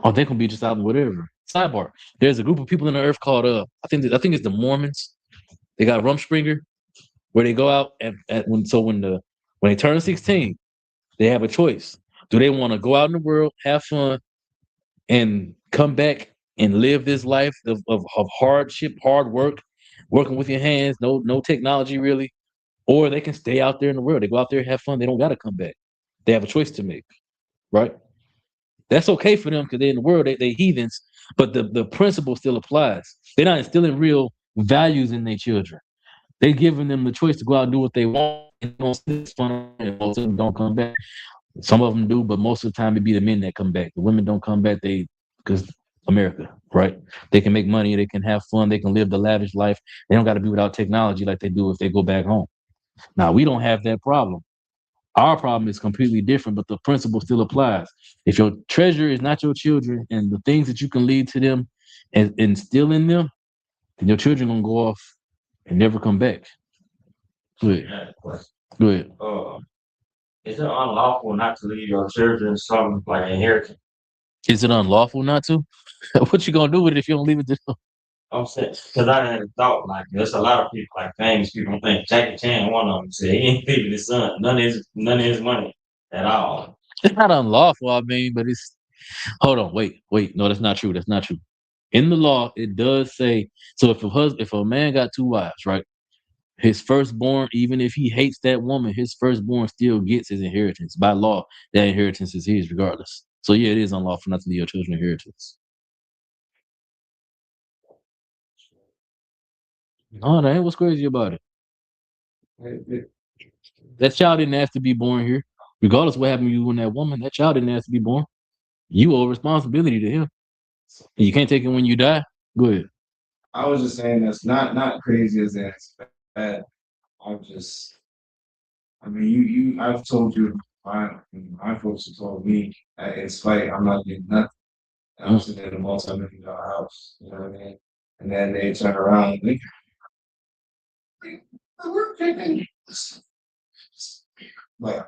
or they can be just out in whatever. Sidebar. There's a group of people in the earth called I think it's the Mormons. They got Rumspringa, where they go out when they turn 16, they have a choice. Do they want to go out in the world, have fun, and come back and live this life of hardship, hard work, working with your hands, no technology really, or they can stay out there in the world. They go out there, have fun. They don't got to come back. They have a choice to make, right? That's okay for them because they're in the world. They heathens, but the principle still applies. They're not instilling real values in their children. They're giving them the choice to go out and do what they want. And most of them don't come back. Some of them do, but most of the time it be the men that come back. The women don't come back. Because America, right? They can make money. They can have fun. They can live the lavish life. They don't got to be without technology like they do if they go back home. Now, we don't have that problem. Our problem is completely different, but the principle still applies. If your treasure is not your children and the things that you can lead to them and instill in them, then your children going to go off and never come back. Go ahead. Go ahead. Is it unlawful not to leave your children something like inheritance? Is it unlawful not to? What you gonna do with it if you don't leave it to them? I'm saying, because I had a thought, like, there's a lot of people, like famous people. I think Jackie Chan, one of them, said he ain't leaving his son none of his money at all. It's not unlawful, I mean, but it's hold on, wait. No, that's not true. That's not true. In the law, it does say so if a man got two wives, right? His firstborn, even if he hates that woman, his firstborn still gets his inheritance. By law, that inheritance is his regardless. So yeah, it is unlawful not to leave your children inheritance. No, that ain't what's crazy about it. That child didn't ask to be born here. Regardless of what happened to you and that woman, that child didn't ask to be born. You owe responsibility to him. And you can't take it when you die. Go ahead. I was just saying that's not crazy as that. It's bad. I mean, I've told you, my folks have told me that it's like I'm not getting nothing. I'm sitting in a multi-million-dollar house, you know what I mean? And then they turn around and they, like,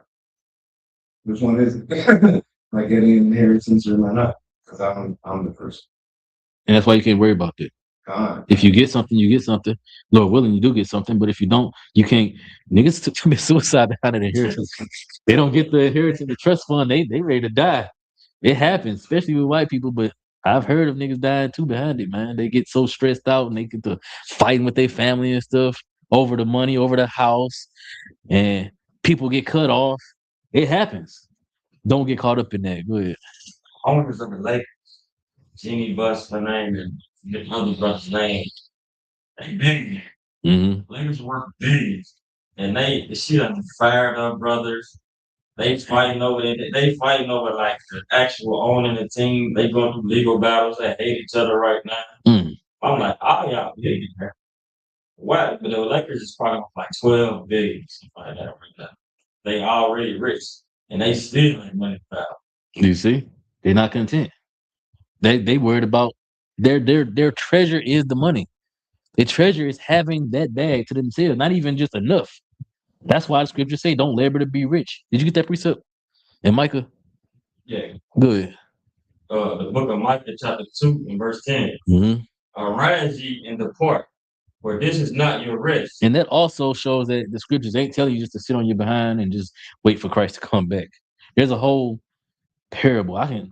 which one is it? Like getting inheritance or not? Because I'm the person. And that's why you can't worry about that. God. If you get something, you get something. Lord willing, you do get something. But if you don't, you can't. Niggas commit suicide behind an inheritance. They don't get the inheritance, the trust fund. They ready to die. It happens, especially with white people. But I've heard of niggas dying too behind it, man. They get so stressed out and they get to fighting with their family and stuff over the money, over the house, and people get cut off. It happens. Don't get caught up in that. Go ahead. Owners of the Lakers, Jimmy Bus, her name, and the other brother's name. They big. Mm-hmm. Lakers work big. And she done fired up brothers. They fighting over it. They fighting over like the actual owning the team. They going through legal battles. They hate each other right now. Mm. I'm like, oh y'all big here. Why? But the Lakers is probably like 12 billion, something like that right now. They already rich. And they still ain't money battle. You see? They're not content. They worried about their treasure is the money. Their treasure is having that bag to themselves, not even just enough. That's why the scriptures say, "Don't labor to be rich." Did you get that precept? And Micah, Yeah. good. The book of Micah, chapter 2, and verse 10. Mm-hmm. Arise ye and depart, for this is not your rest. And that also shows that the scriptures ain't telling you just to sit on your behind and just wait for Christ to come back. There's a whole parable. I'm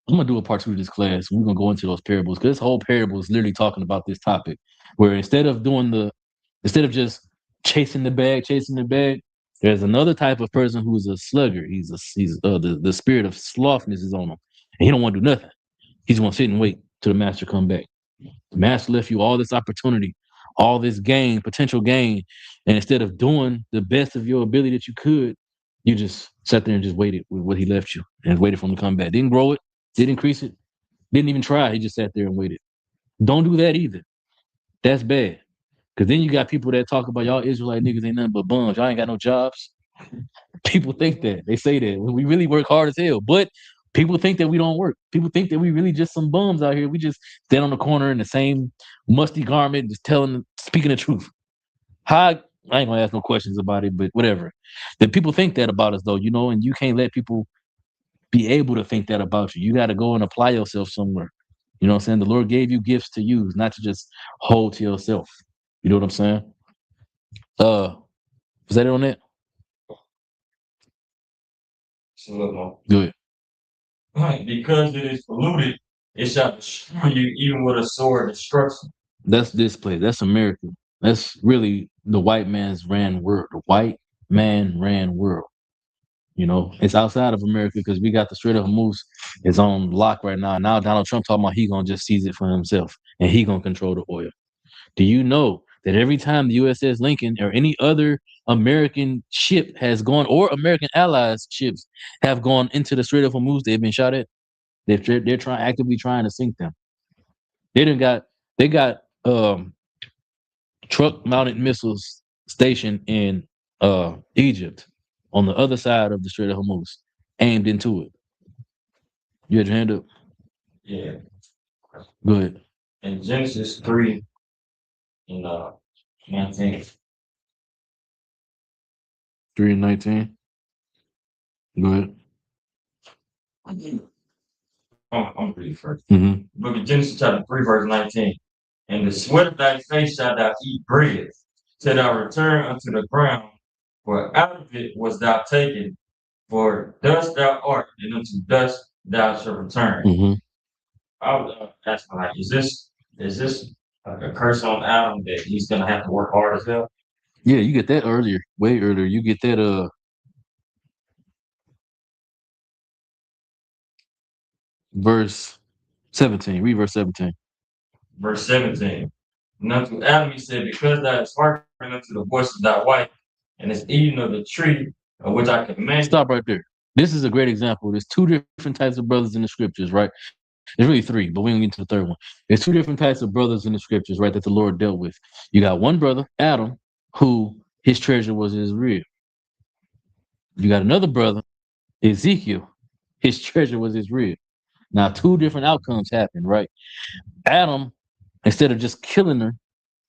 gonna do a part 2 of this class. We're gonna go into those parables because this whole parable is literally talking about this topic. Where instead of just chasing the bag, there's another type of person who's a sluggard. The spirit of slothness is on him, and he don't want to do nothing. He's gonna sit and wait till the master come back. The master left you all this opportunity, all this potential gain, and instead of doing the best of your ability that you could, you just sat there and just waited with what he left you and waited for him to come back. Didn't grow it. Didn't increase it. Didn't even try. He just sat there and waited. Don't do that either. That's bad. Because then you got people that talk about y'all Israelite niggas ain't nothing but bums. Y'all ain't got no jobs. People think that. They say that. We really work hard as hell. But people think that we don't work. People think that we really just some bums out here. We just stand on the corner in the same musty garment, just speaking the truth. I ain't gonna ask no questions about it, but whatever. Then people think that about us though, and you can't let people be able to think that about you. You got to go and apply yourself somewhere. You know what I'm saying? The Lord gave you gifts to use, not to just hold to yourself. You know what I'm saying? Was that it on that? Good. Right, because it is polluted, it shall destroy you even with a sword of destruction. That's this place. That's America. That's really the white man's ran world. The white man ran world. It's outside of America because we got the Strait of Hormuz is on lock right now. Now Donald Trump talking about he gonna just seize it for himself and he gonna control the oil. Do you know that every time the USS Lincoln or any other American ship has gone, or American allies ships have gone into the Strait of Hormuz, they've been shot at. They're actively trying to sink them. They got truck mounted missiles stationed in Egypt on the other side of the Strait of Hormuz, aimed into it. You had your hand up? Yeah. Go ahead. In Genesis 3 and 19. 3 and 19. Go ahead. I'm reading first. Mhm. Book of Genesis chapter 3, verse 19. And the sweat of thy face shalt thou eat bread, till thou return unto the ground, for out of it was thou taken, for dust thou art, and unto dust thou shalt return. Mhm. I was asking, like, is this like a curse on Adam that he's gonna have to work hard as hell? Yeah, you get that earlier, way earlier. You get that verse 17. Read verse 17. Verse 17. And unto Adam he said, because thou hast hearkened unto the voice of thy wife, and hast eaten of the tree of which I command. Stop right there. This is a great example. There's two different types of brothers in the scriptures, right? There's really three, but we don't get into the third one. There's two different types of brothers in the scriptures, right, that the Lord dealt with. You got one brother, Adam, who his treasure was his rib. You got another brother, Ezekiel. His treasure was his rib. Now, two different outcomes happened, right? Adam, instead of just killing her,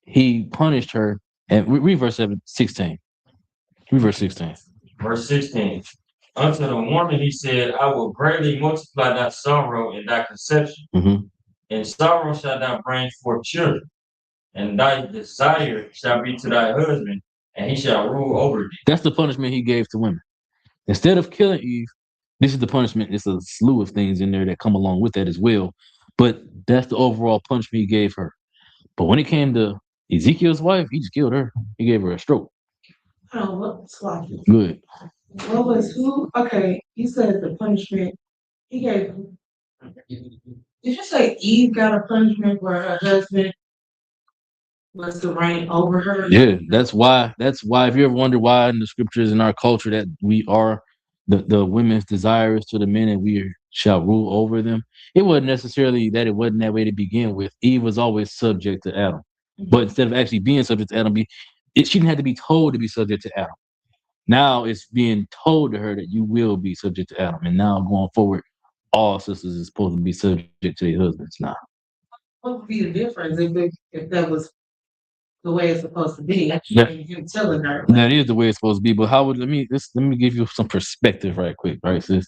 he punished her. And read verse 16. Read verse 16. Verse 16. Unto the woman he said, I will greatly multiply thy sorrow and thy conception. Mhm. And sorrow shalt thou bring forth children, and thy desire shall be to thy husband, and he shall rule over thee. That's the punishment he gave to women. Instead of killing Eve, this is the punishment. It's a slew of things in there that come along with that as well. But that's the overall punishment he gave her. But when it came to Ezekiel's wife, he just killed her. He gave her a stroke. Oh, what's like? Good. What was who? Okay, you said the punishment he gave. Did you say Eve got a punishment where her husband was to reign over her? Yeah, that's why if you ever wonder why in the scriptures in our culture that we are the women's desire is to the men and we shall rule over them, it wasn't necessarily that it wasn't that way to begin with. Eve was always subject to Adam. But instead of actually being subject to Adam, she didn't have to be told to be subject to Adam. Now it's being told to her that you will be subject to Adam. And now going forward, all sisters is supposed to be subject to their husbands now. What would be the difference if that was the way it's supposed to be? Yeah. Him telling her. That is the way it's supposed to be. But how would let me give you some perspective right quick, right, sis?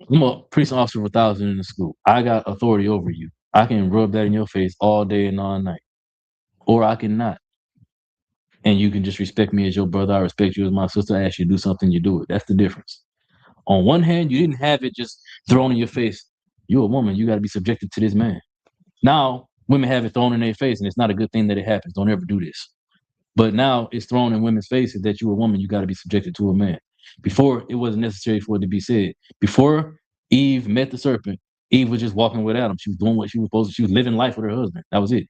I'm a police officer of 1,000 in the school. I got authority over you. I can rub that in your face all day and all night. Or I cannot. And you can just respect me as your brother. I respect you as my sister. I ask you to do something, you do it. That's the difference. On one hand, you didn't have it just thrown in your face. You're a woman. You got to be subjected to this man. Now, women have it thrown in their face, and it's not a good thing that it happens. Don't ever do this. But now it's thrown in women's faces that you're a woman. You got to be subjected to a man. Before, it wasn't necessary for it to be said. Before Eve met the serpent, Eve was just walking with Adam. She was doing what she was supposed to. She was living life with her husband. That was it.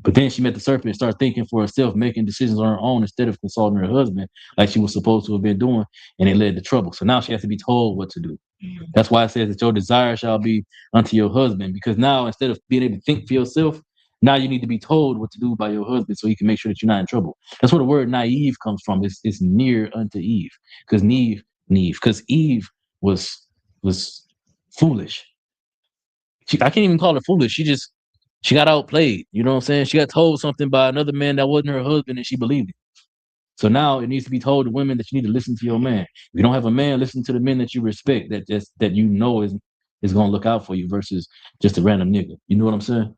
But then she met the serpent and started thinking for herself, making decisions on her own instead of consulting her husband like she was supposed to have been doing, and it led to trouble. So now she has to be told what to do. That's why it says that your desire shall be unto your husband, because now instead of being able to think for yourself, now you need to be told what to do by your husband so he can make sure that you're not in trouble. That's where the word naive comes from. It's near unto Eve, because Eve was foolish. I can't even call her foolish. She got outplayed. You know what I'm saying? She got told something by another man that wasn't her husband, and she believed it. So now it needs to be told to women that you need to listen to your man. If you don't have a man, listen to the men that you respect, that you know is gonna look out for you versus just a random nigga. You know what I'm saying?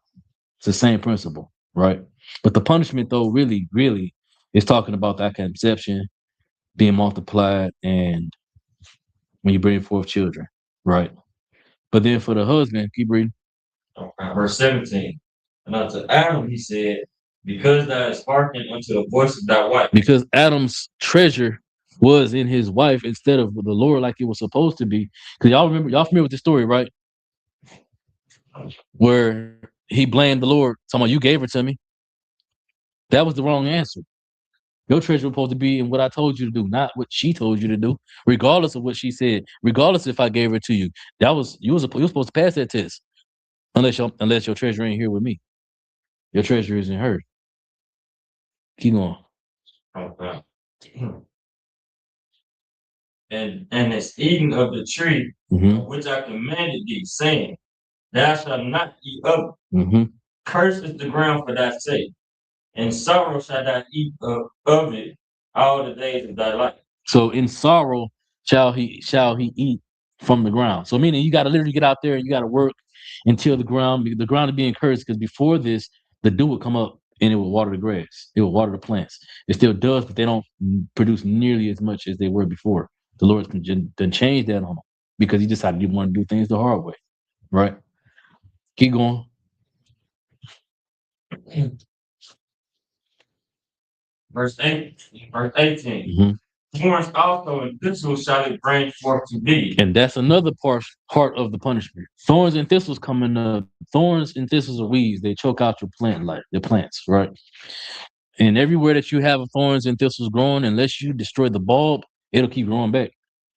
It's the same principle, right? But the punishment, though, really, really is talking about that conception being multiplied and when you bring forth children, right? But then for the husband, keep reading. Verse 17. And unto Adam he said, because thou hast hearkened unto the voice of thy wife. Because Adam's treasure was in his wife instead of the Lord like it was supposed to be. Because y'all familiar with the story, right? Where he blamed the Lord, talking about, you gave her to me. That was the wrong answer. Your treasure was supposed to be in what I told you to do, not what she told you to do, regardless of what she said, regardless if I gave her to you. You were supposed to pass that test. Unless your treasure ain't here with me. Your treasure is in her. Keep going. Okay. And it's eating of the tree of which I commanded thee, saying, thou shalt not eat of it. Cursed is the ground for thy sake, and sorrow shalt thou eat of it all the days of thy life. So in sorrow shall he eat from the ground. So meaning you got to literally get out there and you got to work until the ground to be encouraged, because before this, the dew would come up and it would water the grass. It would water the plants. It still does, but they don't produce nearly as much as they were before. The Lord done changed that on them because he decided he wanted to do things the hard way. Right? Keep going. Verse 18. Mhm. Thorns also and thistles shall it bring forth to thee. And that's another part of the punishment. Thorns and thistles coming up. Thorns and thistles are weeds. They choke out your plant life, the plants, right? And everywhere that you have thorns and thistles growing, unless you destroy the bulb, it'll keep growing back.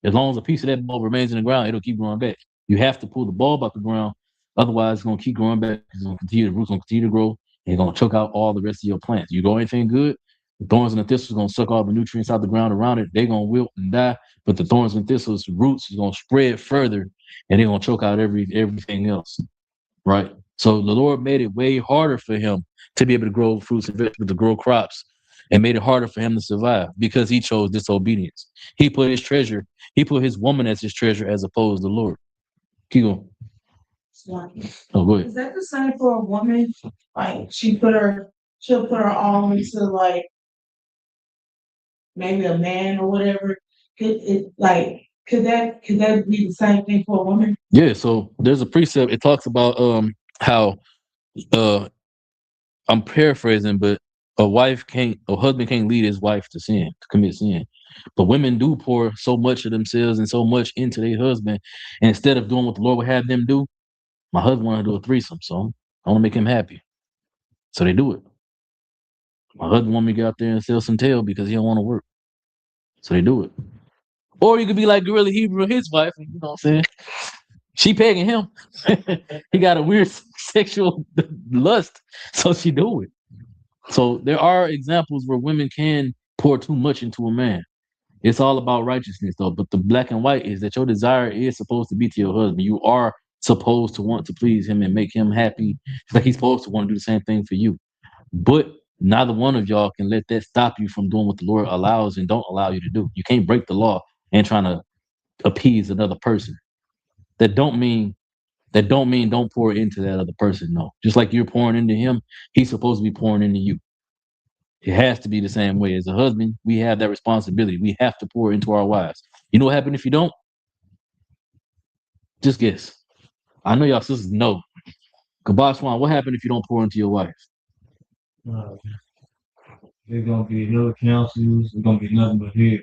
As long as a piece of that bulb remains in the ground, it'll keep growing back. You have to pull the bulb out the ground. Otherwise, it's going to keep growing back. It's going to continue, the roots going to continue to grow, and it's going to choke out all the rest of your plants. You grow anything good, the thorns and the thistles are going to suck all the nutrients out the ground around it. They're going to wilt and die, but the thorns and thistles roots is going to spread further, and they're going to choke out everything else, right? So the Lord made it way harder for him to be able to grow fruits and vegetables, to grow crops, and made it harder for him to survive because he chose disobedience. He put his woman as his treasure as opposed to the Lord. Keep going. Oh, go ahead. Is that the same for a woman? Like she'll put her all into like maybe a man or whatever. Could that be the same thing for a woman? Yeah, so there's a precept. It talks about how I'm paraphrasing, but a husband can't lead his wife to commit sin. But women do pour so much of themselves and so much into their husband. And instead of doing what the Lord would have them do, my husband want to do a threesome, so I want to make him happy. So they do it. My husband want me to get out there and sell some tail because he don't want to work. So they do it. Or you could be like Gorilla Hebrew, his wife, you know what I'm saying? She pegging him. He got a weird sexual lust, so she do it. So there are examples where women can pour too much into a man. It's all about righteousness, though. But the black and white is that your desire is supposed to be to your husband. You are supposed to want to please him and make him happy. It's like he's supposed to want to do the same thing for you. But neither one of y'all can let that stop you from doing what the Lord allows and don't allow you to do. You can't break the law and trying to appease another person. That don't mean don't pour into that other person. No, just like you're pouring into him, he's supposed to be pouring into you. It has to be the same way. As a husband, we have that responsibility. We have to pour into our wives. You know what happens if you don't? Just guess. I know y'all sisters know. Kabah Swan, what happened if you don't pour into your wife? There's gonna be no counsels. There's gonna be nothing but here.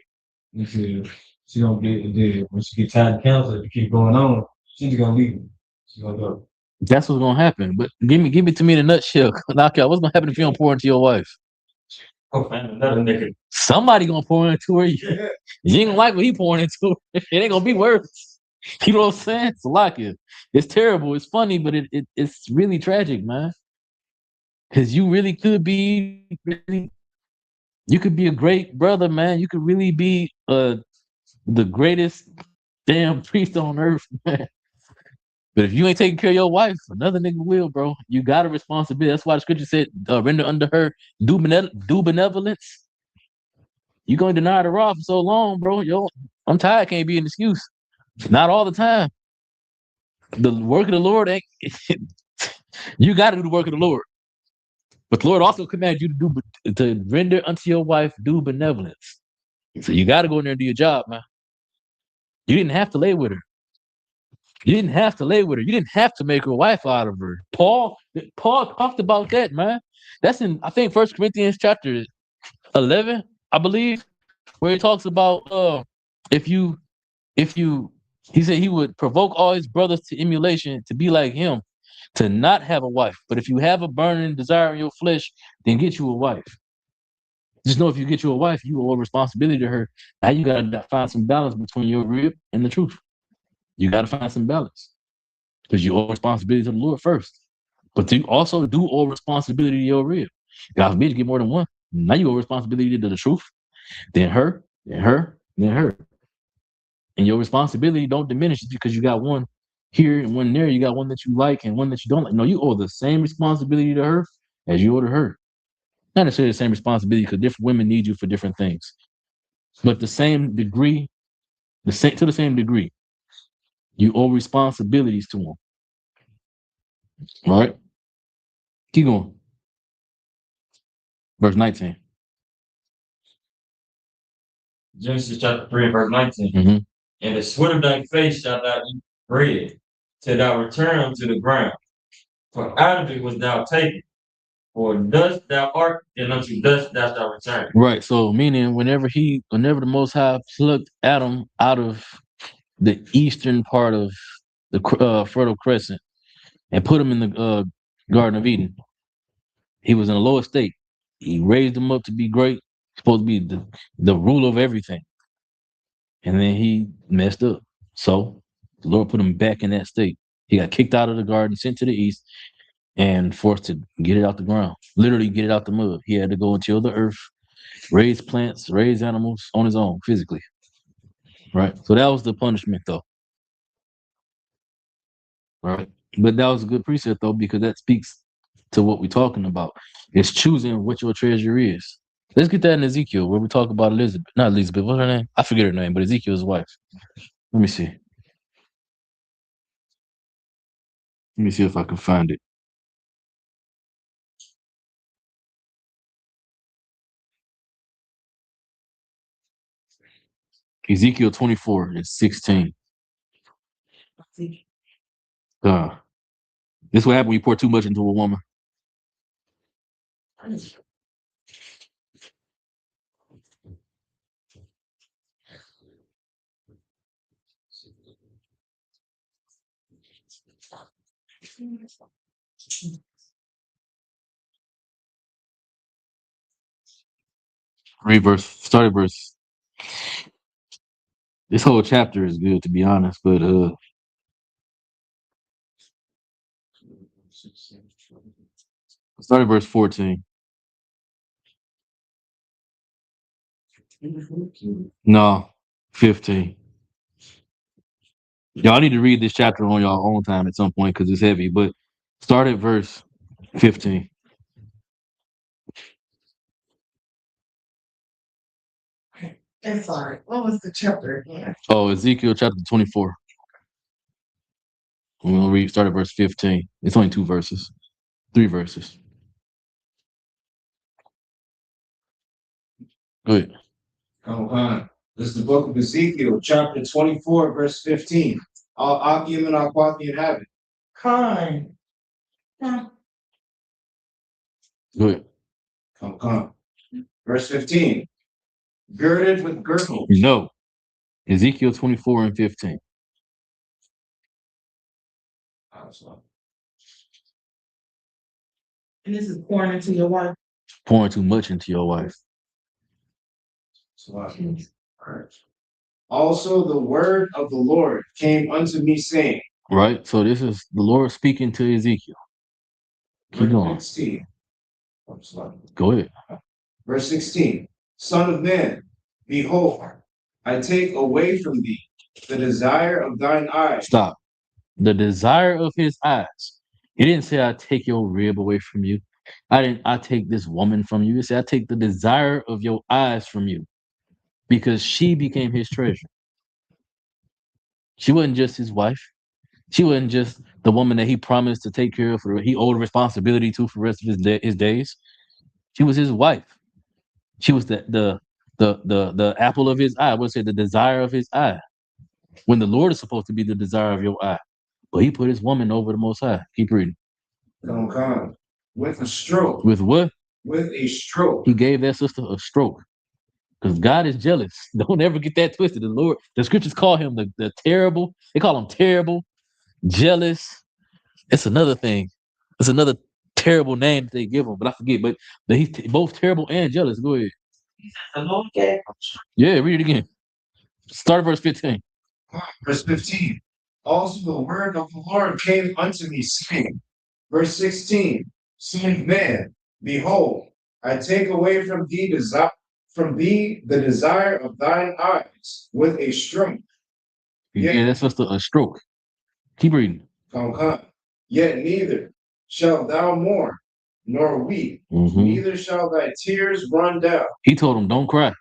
Until she don't get there. When she gets tired of counsel, if you keep going on, she's gonna leave. She's gonna go. That's what's gonna happen. But give me to me in a nutshell. Knockout. What's gonna happen if you don't pour into your wife? Oh man, another nigga. Somebody gonna pour into her. You ain't gonna like what he pouring into her. It ain't gonna be worse. You know what I'm saying? It's like it. It's terrible. It's funny, but it's really tragic, man. Because you really could be you could be a great brother, man. You could really be the greatest damn priest on earth, man. But if you ain't taking care of your wife, another nigga will, bro. You got a responsibility. That's why the scripture said, render unto her do benevolence. You gonna deny the rod for so long, bro. Yo, I'm tired can't be an excuse. Not all the time. The work of the Lord ain't you gotta do the work of the Lord. But the Lord also commanded you to render unto your wife due benevolence. So you gotta go in there and do your job, man. You didn't have to lay with her. You didn't have to lay with her. You didn't have to make her wife out of her. Paul talked about that, man. That's in, I think, 1 Corinthians chapter 11, I believe, where he talks about he said he would provoke all his brothers to emulation, to be like him, to not have a wife. But if you have a burning desire in your flesh, then get you a wife. Just know if you get you a wife, you owe a responsibility to her. Now you gotta find some balance between your rib and the truth. You got to find some balance because you owe responsibility to the Lord first. But you also do owe responsibility to your rib. God forbid you get more than one. Now you owe responsibility to the truth, then her, then her, then her. And your responsibility don't diminish just because you got one here and one there. You got one that you like and one that you don't like. No, you owe the same responsibility to her as you owe to her. Not necessarily the same responsibility because different women need you for different things. But to the same degree. You owe responsibilities to him. Right? Keep going. Verse 19. Genesis chapter 3 and verse 19. Mm-hmm. And the sweat of thy face shalt thou eat bread, till thou return unto the ground. For out of it was thou taken. For dust thou art, and unto dust thou shalt return. Right. So meaning whenever the Most High plucked Adam out of the eastern part of the Fertile Crescent and put him in the Garden of Eden, he was in a lower state. He raised him up to be great, supposed to be the ruler of everything. And then he messed up. So the Lord put him back in that state. He got kicked out of the garden, sent to the east, and forced to get it out the ground. Literally get it out the mud. He had to go and till the earth, raise plants, raise animals on his own, physically. Right? So that was the punishment, though. Right? But that was a good precept, though, because that speaks to what we're talking about. It's choosing what your treasure is. Let's get that in Ezekiel, where we talk about Elizabeth. Not Elizabeth, what's her name? I forget her name, but Ezekiel's wife. Let me see. Let me see if I can find it. Ezekiel 24 and 16. This is what happens when you pour too much into a woman. Start at verse. This whole chapter is good, to be honest, but start at verse 14. No, 15. Y'all need to read this chapter on your own time at some point because it's heavy, but start at verse 15. I'm sorry. What was the chapter again? Oh, Ezekiel chapter 24. I'm going to start at verse 15. It's only 3 verses. Go ahead. Come on. This is the book of Ezekiel, chapter 24, verse 15. All Akim and Al Parthian have it. Kind. Go ahead. Come. Verse 15. Girded with girdles. No. Ezekiel 24 and 15. And this is pouring into your wife. Pouring too much into your wife. Also, the word of the Lord came unto me, saying. Right. So this is the Lord speaking to Ezekiel. Keep going. 16. Go ahead. Verse 16. Son of man, behold, I take away from thee the desire of thine eyes. Stop. The desire of his eyes. He didn't say, I take your rib away from you. I take this woman from you. He said, I take the desire of your eyes from you. Because she became his treasure. She wasn't just his wife. She wasn't just the woman that he promised to take care of, he owed a responsibility to for the rest of his days. She was his wife. She was the apple of his eye. I would say the desire of his eye. When the Lord is supposed to be the desire of your eye. But he put his woman over the Most High. Keep reading. Come. With a stroke. With what? With a stroke. He gave that sister a stroke. Because God is jealous. Don't ever get that twisted. The scriptures call him the terrible. They call him terrible, jealous. It's another thing. It's another terrible name that they give him, but I forget. But he's both terrible and jealous. Go ahead. Yeah, read it again. Start at verse 15. Verse 15. Also the word of the Lord came unto me, saying. Verse 16. Son of man, behold, I take away from thee the desire of thine eyes with a stroke. Yeah, that's just a stroke. Keep reading. Come. Yet neither shalt thou mourn nor weep, neither shall thy tears run down. He told him, don't cry.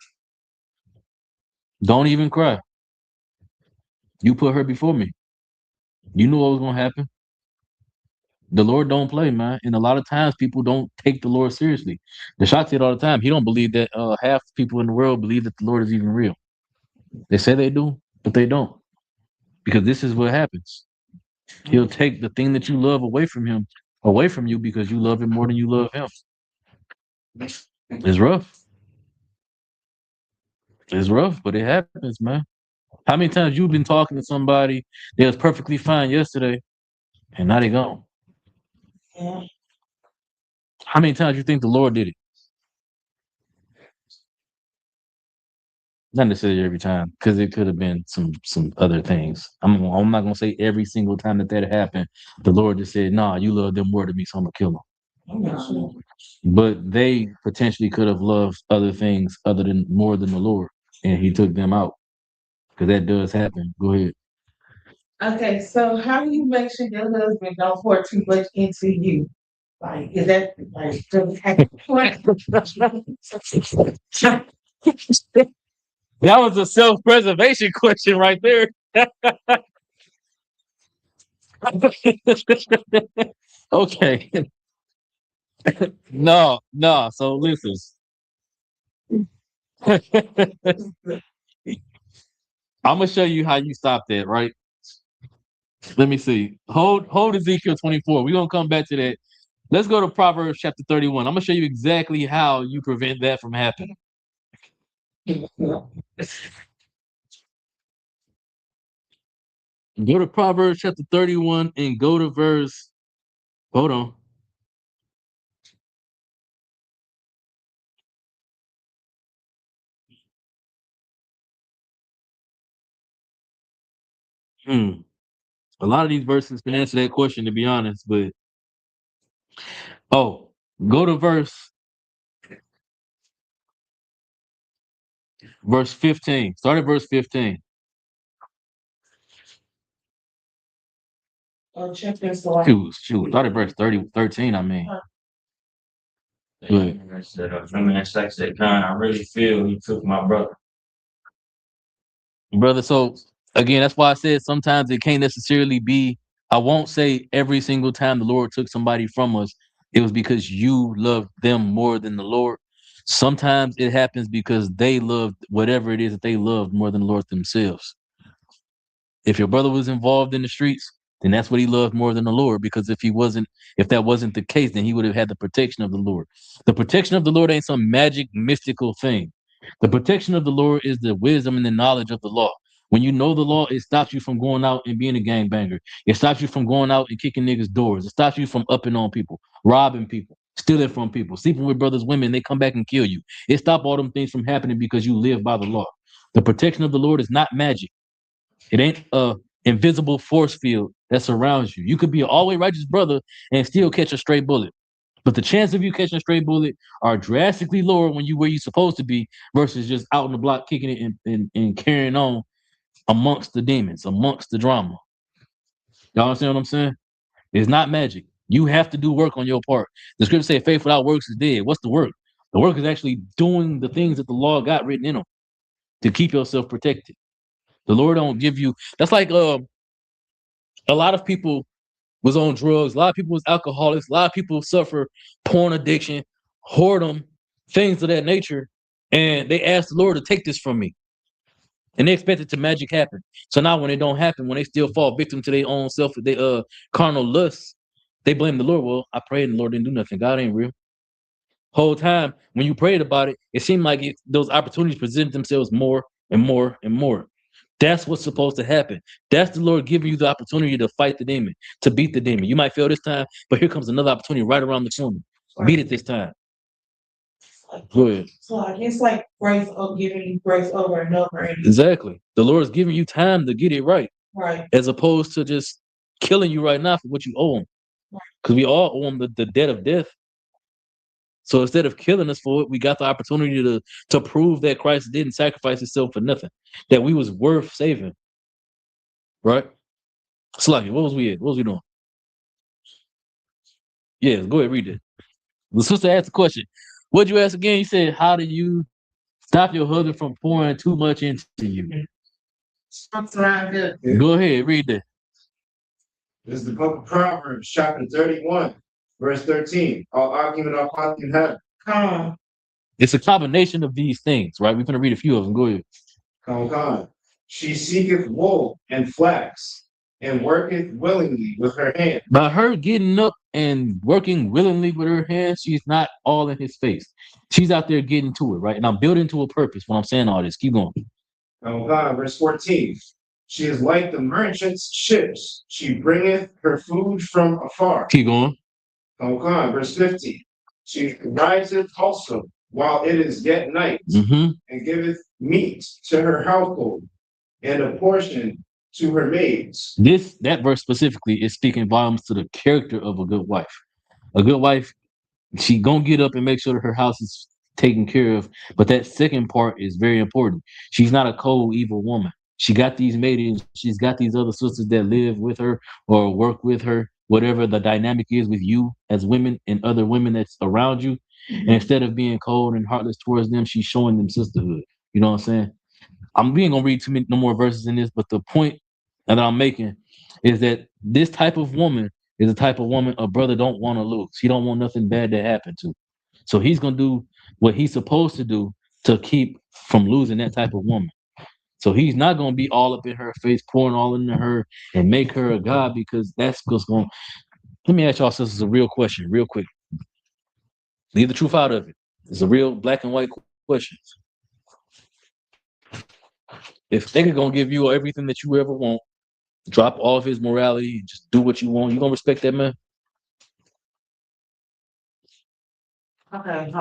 Don't even cry. You put her before me. You knew what was gonna happen. The Lord don't play, man. And a lot of times people don't take the Lord seriously. The shot said all the time, he don't believe that half the people in the world believe that the Lord is even real. They say they do, but they don't. Because this is what happens. He'll take the thing that you love away from you because you love him more than you love him. It's rough. It's rough, but it happens, man. How many times you've been talking to somebody that was perfectly fine yesterday and now they gone? Yeah. How many times you think the Lord did it? Not necessarily every time, because it could have been some other things. I'm not gonna say every single time that happened, the Lord just said, "Nah, you love them more than me, so I'm gonna kill them." I'm not sure. But they potentially could have loved other things more than the Lord, and He took them out because that does happen. Go ahead. Okay, so how do you make sure your husband don't pour too much into you? Like, is that like That was a self-preservation question right there. Okay. No. So listen. I'm gonna show you how you stop that, right? Let me see. Hold Ezekiel 24. We're gonna come back to that. Let's go to Proverbs chapter 31. I'm gonna show you exactly how you prevent that from happening. Go to Proverbs chapter 31 and go to verse. Hold on. A lot of these verses can answer that question, to be honest, but go to verse 15. Start at verse 15. check this out? Shoot. Start at verse 13, I mean. Good. I really feel he took my brother. Brother, so again, that's why I said sometimes it can't necessarily be, I won't say every single time the Lord took somebody from us, it was because you loved them more than the Lord. Sometimes it happens because they loved whatever it is that they loved more than the Lord themselves. If your brother was involved in the streets, then that's what he loved more than the Lord. Because if that wasn't the case, then he would have had the protection of the Lord. The protection of the Lord ain't some magic mystical thing. The protection of the Lord is the wisdom and the knowledge of the law. When you know the law, it stops you from going out and being a gangbanger. It stops you from going out and kicking niggas' doors. It stops you from upping on people, robbing people, stealing from people, sleeping with brothers, women. They come back and kill you. It stops all them things from happening because you live by the law. The protection of the Lord is not magic. It ain't a invisible force field that surrounds you. You could be an always righteous brother and still catch a stray bullet. But the chance of you catching a stray bullet are drastically lower when you where you're supposed to be versus just out in the block kicking it and carrying on amongst the demons, amongst the drama. Y'all understand what I'm saying? It's not magic. You have to do work on your part. The scripture say faith without works is dead. What's the work? The work is actually doing the things that the law got written in them to keep yourself protected. The Lord don't give you. That's like a lot of people was on drugs. A lot of people was alcoholics. A lot of people suffer porn addiction, whoredom, things of that nature. And they asked the Lord to take this from me. And they expect it to magic happen. So now when it don't happen, when they still fall victim to their own self, their carnal lusts, they blame the Lord. Well, I prayed and the Lord didn't do nothing. God ain't real. Whole time when you prayed about it, it seemed like those opportunities present themselves more and more and more. That's what's supposed to happen. That's the Lord giving you the opportunity to fight the demon, to beat the demon. You might fail this time, but here comes another opportunity right around the corner. Beat it this time. Go ahead. So it's like grace of giving you grace over and over. Exactly. The Lord's giving you time to get it right. Right. As opposed to just killing you right now for what you owe him. Because we all owe him the debt of death. So instead of killing us for it, we got the opportunity to prove that Christ didn't sacrifice himself for nothing, that we was worth saving. Right? Sluggy, what was we doing? Yes, go ahead, read it. The sister asked the question. What'd you ask again? You said, how do you stop your husband from pouring too much into you? Go ahead, read that. This is the book of Proverbs, chapter 31, verse 13. All argument of Parthian heaven. Come. It's a combination of these things, right? We're gonna read a few of them. Go ahead. Come. She seeketh wool and flax, and worketh willingly with her hand. By her getting up and working willingly with her hands, she's not all in his face. She's out there getting to it, right? And I'm building to a purpose when I'm saying all this. Keep going. Verse 14. She is like the merchant's ships. She bringeth her food from afar. Keep going. Verse 15. She riseth also while it is yet night, Mm-hmm. and giveth meat to her household, and a portion to her maids. That verse specifically is speaking volumes to the character of a good wife. A good wife, she gonna get up and make sure that her house is taken care of. But that second part is very important. She's not a cold, evil woman. She got these maidens. She's got these other sisters that live with her or work with her, whatever the dynamic is with you as women and other women that's around you. And instead of being cold and heartless towards them, she's showing them sisterhood. You know what I'm saying? I'm being gonna read no more verses in this, but the point that I'm making is that this type of woman is the type of woman a brother don't want to lose. He don't want nothing bad to happen to. So he's gonna do what he's supposed to do to keep from losing that type of woman. So he's not gonna be all up in her face, pouring all into her and make her a god, because that's what's going. Let me ask y'all sisters a real question, real quick. Leave the truth out of it. It's a real black and white question. If nigga gonna give you everything that you ever want, drop all of his morality and just do what you want, you gonna respect that man? Okay,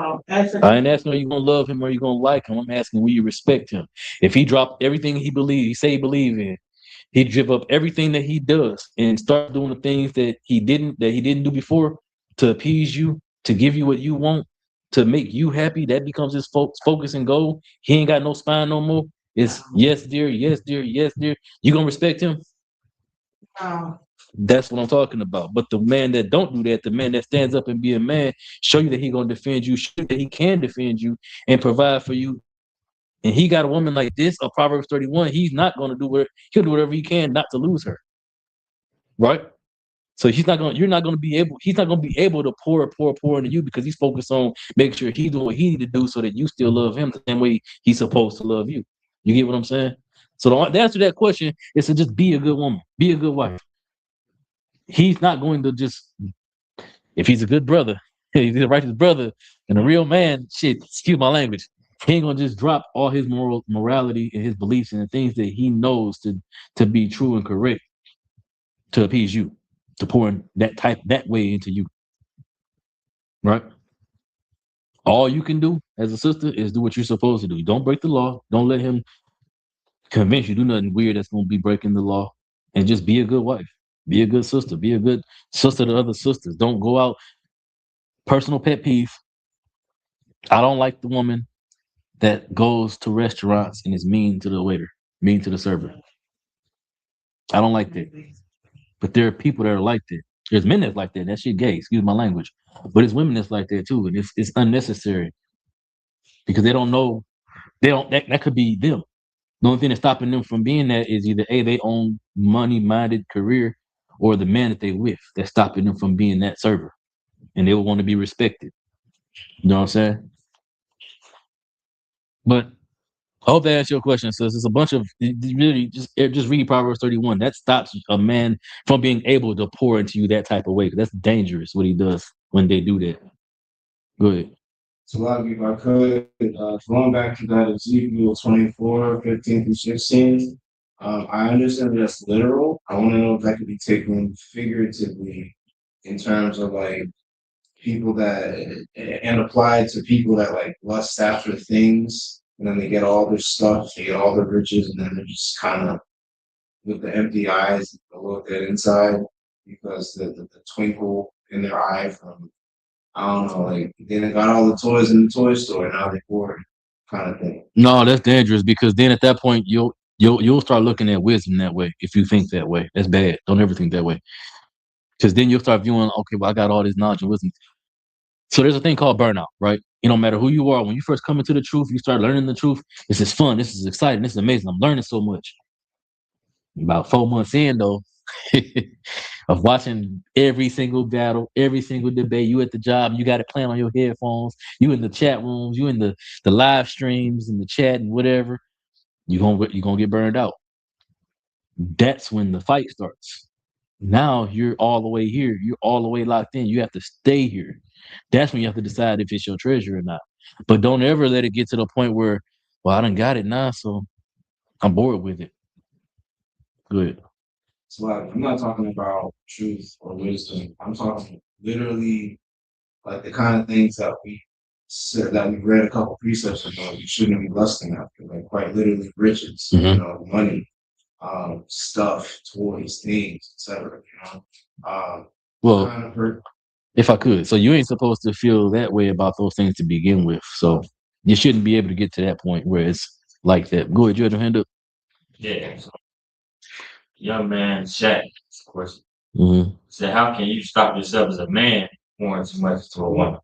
I ain't asking are you gonna love him or you gonna like him. I'm asking will you respect him? If he dropped everything he say he believe in, he give up everything that he does and start doing the things that he didn't do before to appease you, to give you what you want, to make you happy, that becomes his focus and goal. He ain't got no spine no more. It's yes, dear, yes, dear, yes, dear. You gonna respect him? That's what I'm talking about. But the man that don't do that, the man that stands up and be a man, show you that he gonna defend you, show you that he can defend you and provide for you. And he got a woman like this, a Proverbs 31, he's not gonna he'll do whatever he can not to lose her. Right? So he's not gonna be able to pour into you because he's focused on making sure he's doing what he need to do so that you still love him the same way he's supposed to love you. You get what I'm saying? So the answer to that question is to just be a good woman, be a good wife. He's not going to just, if he's a good brother, he's a righteous brother and a real man, excuse my language, he ain't gonna just drop all his morality and his beliefs and the things that he knows to be true and correct to appease you, to pour in that way into you. Right? All you can do as a sister is do what you're supposed to do. Don't break the law. Don't let him convince you to do nothing weird that's gonna be breaking the law. And just be a good wife. Be a good sister. Be a good sister to other sisters. Don't go out. Personal pet peeve. I don't like the woman that goes to restaurants and is mean to the waiter, mean to the server. I don't like that. But there are people that are like that. There's men that's like that. That shit gay. Excuse my language. But there's women that's like that too, and it's unnecessary because they don't know. That could be them. The only thing that's stopping them from being that is either A, they own money-minded career, or the man that they with that's stopping them from being that server. And they will want to be respected. You know what I'm saying? But I hope that answers your question. So it's a bunch of really just read Proverbs 31. That stops a man from being able to pour into you that type of way. That's dangerous what he does when they do that. Go ahead. So if I could, going back to that Ezekiel 24, 15 through 16, I understand that that's literal. I want to know if that could be taken figuratively in terms of like people that, and applied to people that like lust after things, and then they get all their stuff, they get all their riches, and then they're just kind of with the empty eyes, a little bit inside, because the twinkle in their eye from, I don't know, like they got all the toys in the toy store, now they're bored, kind of thing. No, that's dangerous because then at that point you'll start looking at wisdom that way. If you think that way, that's bad. Don't ever think that way, because then you'll start viewing, okay, well I got all this knowledge and wisdom. So there's a thing called burnout, right? It don't matter who you are. When you first come into the truth, you start learning the truth. This is fun. This is exciting. This is amazing. I'm learning so much. About 4 months in, though, of watching every single battle, every single debate. You at the job, you got it playing on your headphones. You in the chat rooms, you in the live streams and the chat and whatever. You're gonna get burned out. That's when the fight starts. Now you're all the way here. You're all the way locked in. You have to stay here. That's when you have to decide if it's your treasure or not. But don't ever let it get to the point where, well, I done got it now, so I'm bored with it. Good. So like, I'm not talking about truth or wisdom. I'm talking literally like the kind of things that we said that we read a couple precepts ago. You shouldn't be lusting after, like quite literally riches, Mhm. you know, money, stuff, toys, things, etc. You know, Well, kind of hurt. if I could, so you ain't supposed to feel that way about those things to begin with. So you shouldn't be able to get to that point where it's like that. Go ahead, you had your hand up. Yeah. So, young man Shaq, of course, Mm-hmm. said, "How can you stop yourself as a man pouring too much to a woman?"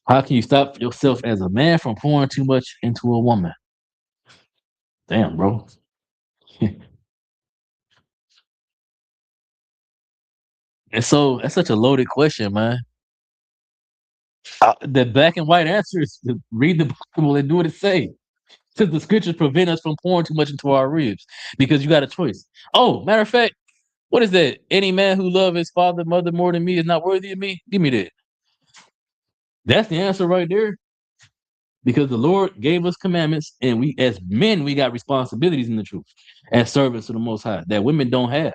How can you stop yourself as a man from pouring too much into a woman? Damn, bro. And so that's such a loaded question, man. The black and white answer is to read the Bible and do what it say. Since the scriptures prevent us from pouring too much into our ribs, because you got a choice. Oh, matter of fact, what is that? Any man who loves his father, mother more than me is not worthy of me. Give me that. That's the answer right there. Because the Lord gave us commandments, and we, as men, we got responsibilities in the truth as servants to the Most High that women don't have.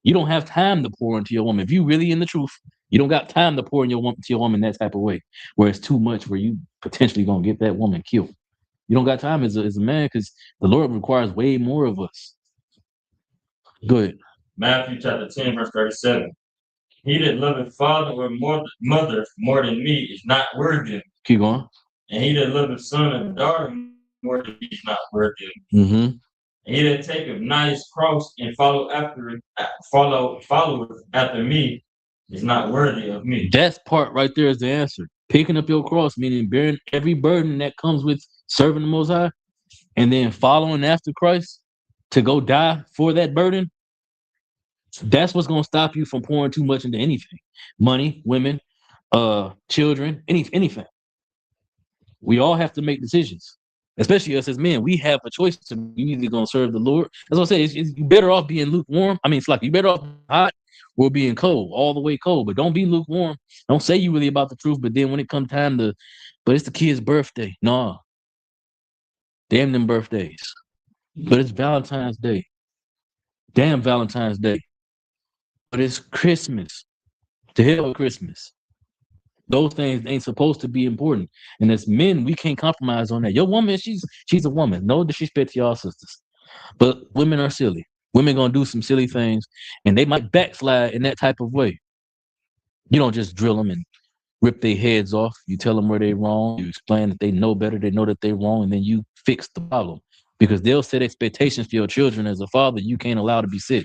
You don't have time to pour into your woman. If you really in the truth, you don't got time to pour in to your woman that type of way, where it's too much, where you potentially gonna get that woman killed. You don't got time as a man because the Lord requires way more of us. Good. Matthew chapter 10, verse 37. He that loveth father or mother more than me is not worthy of me. Keep going. And he that loveth son or daughter more than me is not worthy of me. Mm-hmm. And he that taketh not his cross and follow after me is not worthy of me. That part right there is the answer. Picking up your cross, meaning bearing every burden that comes with serving the Most High, and then following after Christ to go die for that burden. That's what's gonna stop you from pouring too much into anything. Money, women, children, anything. We all have to make decisions, especially us as men. We have a choice to be either gonna serve the Lord. As I say, you better off being lukewarm. I mean, it's like you better off hot or being cold, all the way cold. But don't be lukewarm. Don't say you really about the truth, but then when it comes time to, but it's the kid's birthday. Nah, damn them birthdays. But it's Valentine's Day. Damn Valentine's Day. But it's Christmas. To hell with Christmas. Those things ain't supposed to be important. And as men, we can't compromise on that. Your woman, she's a woman. No disrespect to y'all sisters. But women are silly. Women gonna do some silly things, and they might backslide in that type of way. You don't just drill them and rip their heads off. You tell them where they're wrong. You explain that they know better. They know that they're wrong, and then you fix the problem. Because they'll set expectations for your children as a father you can't allow to be set.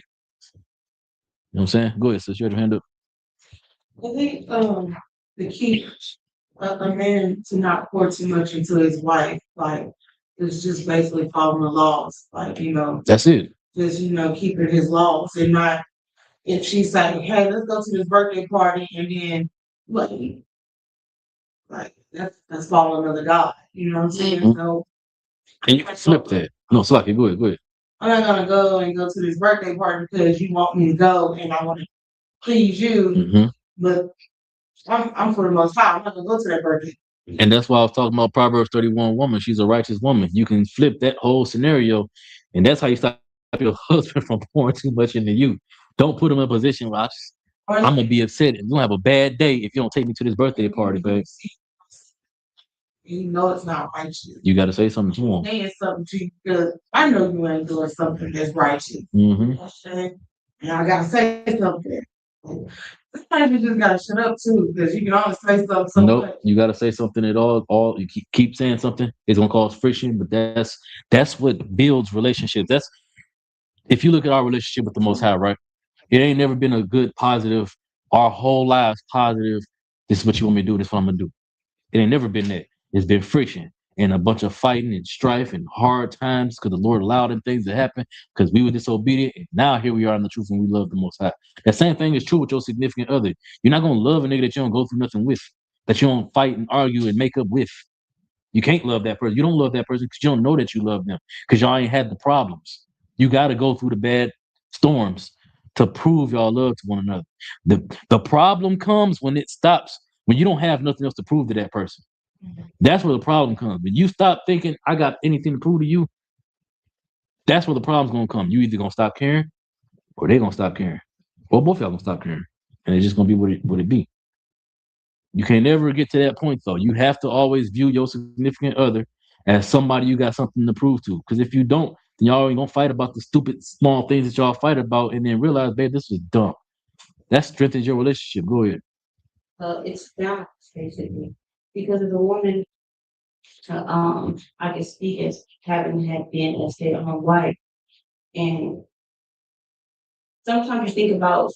You know what I'm saying? Go ahead, sis. You have your hand up. I think the key a man to not pour too much into his wife, like, is just basically following the laws. Like, That's it. Just, keeping his laws and not if she's saying, hey, let's go to this birthday party and then like that's following another God. You know what I'm saying? Mm-hmm. So and you can flip that. No, Slaki, go ahead. I'm not gonna go to this birthday party because you want me to go and I want to please you, Mm-hmm. but I'm for the Most High. I'm not gonna go to that birthday. And that's why I was talking about Proverbs 31 woman. She's a righteous woman. You can flip that whole scenario, and that's how you stop your husband from pouring too much into you. Don't put him in a position where I'm gonna be upset and you're gonna have a bad day if you don't take me to this birthday party, babe. You know it's not righteous. You gotta say something to him. Saying something to you because I know you ain't doing something that's righteous. Mm-hmm. And I gotta say something. Sometimes you just gotta shut up too, because you can always say something. Nope, you gotta say something at all. You keep saying something, it's gonna cause friction, but that's what builds relationships. That's if you look at our relationship with the Most High, right? It ain't never been a good, positive, our whole lives positive. This is what you want me to do, this is what I'm gonna do. It ain't never been that. It's been friction. and a bunch of fighting and strife and hard times because the Lord allowed them things to happen because we were disobedient. And now here we are in the truth and we love the Most High. That same thing is true with your significant other. You're not going to love a nigga that you don't go through nothing with, that you don't fight and argue and make up with. You can't love that person. You don't love that person because you don't know that you love them because y'all ain't had the problems. You got to go through the bad storms to prove y'all love to one another. The problem comes when it stops, when you don't have nothing else to prove to that person. That's where the problem comes. When you stop thinking, I got anything to prove to you, that's where the problem's going to come. You either going to stop caring or they going to stop caring. Or both of y'all going to stop caring. And it's just going to be what it be. You can never get to that point, though. You have to always view your significant other as somebody you got something to prove to. Because if you don't, then y'all ain't going to fight about the stupid small things that y'all fight about and then realize, babe, this was dumb. That strengthens your relationship. Go ahead. It's balance, basically. Because as a woman, I can speak as having had been a stay-at-home wife. And sometimes you think about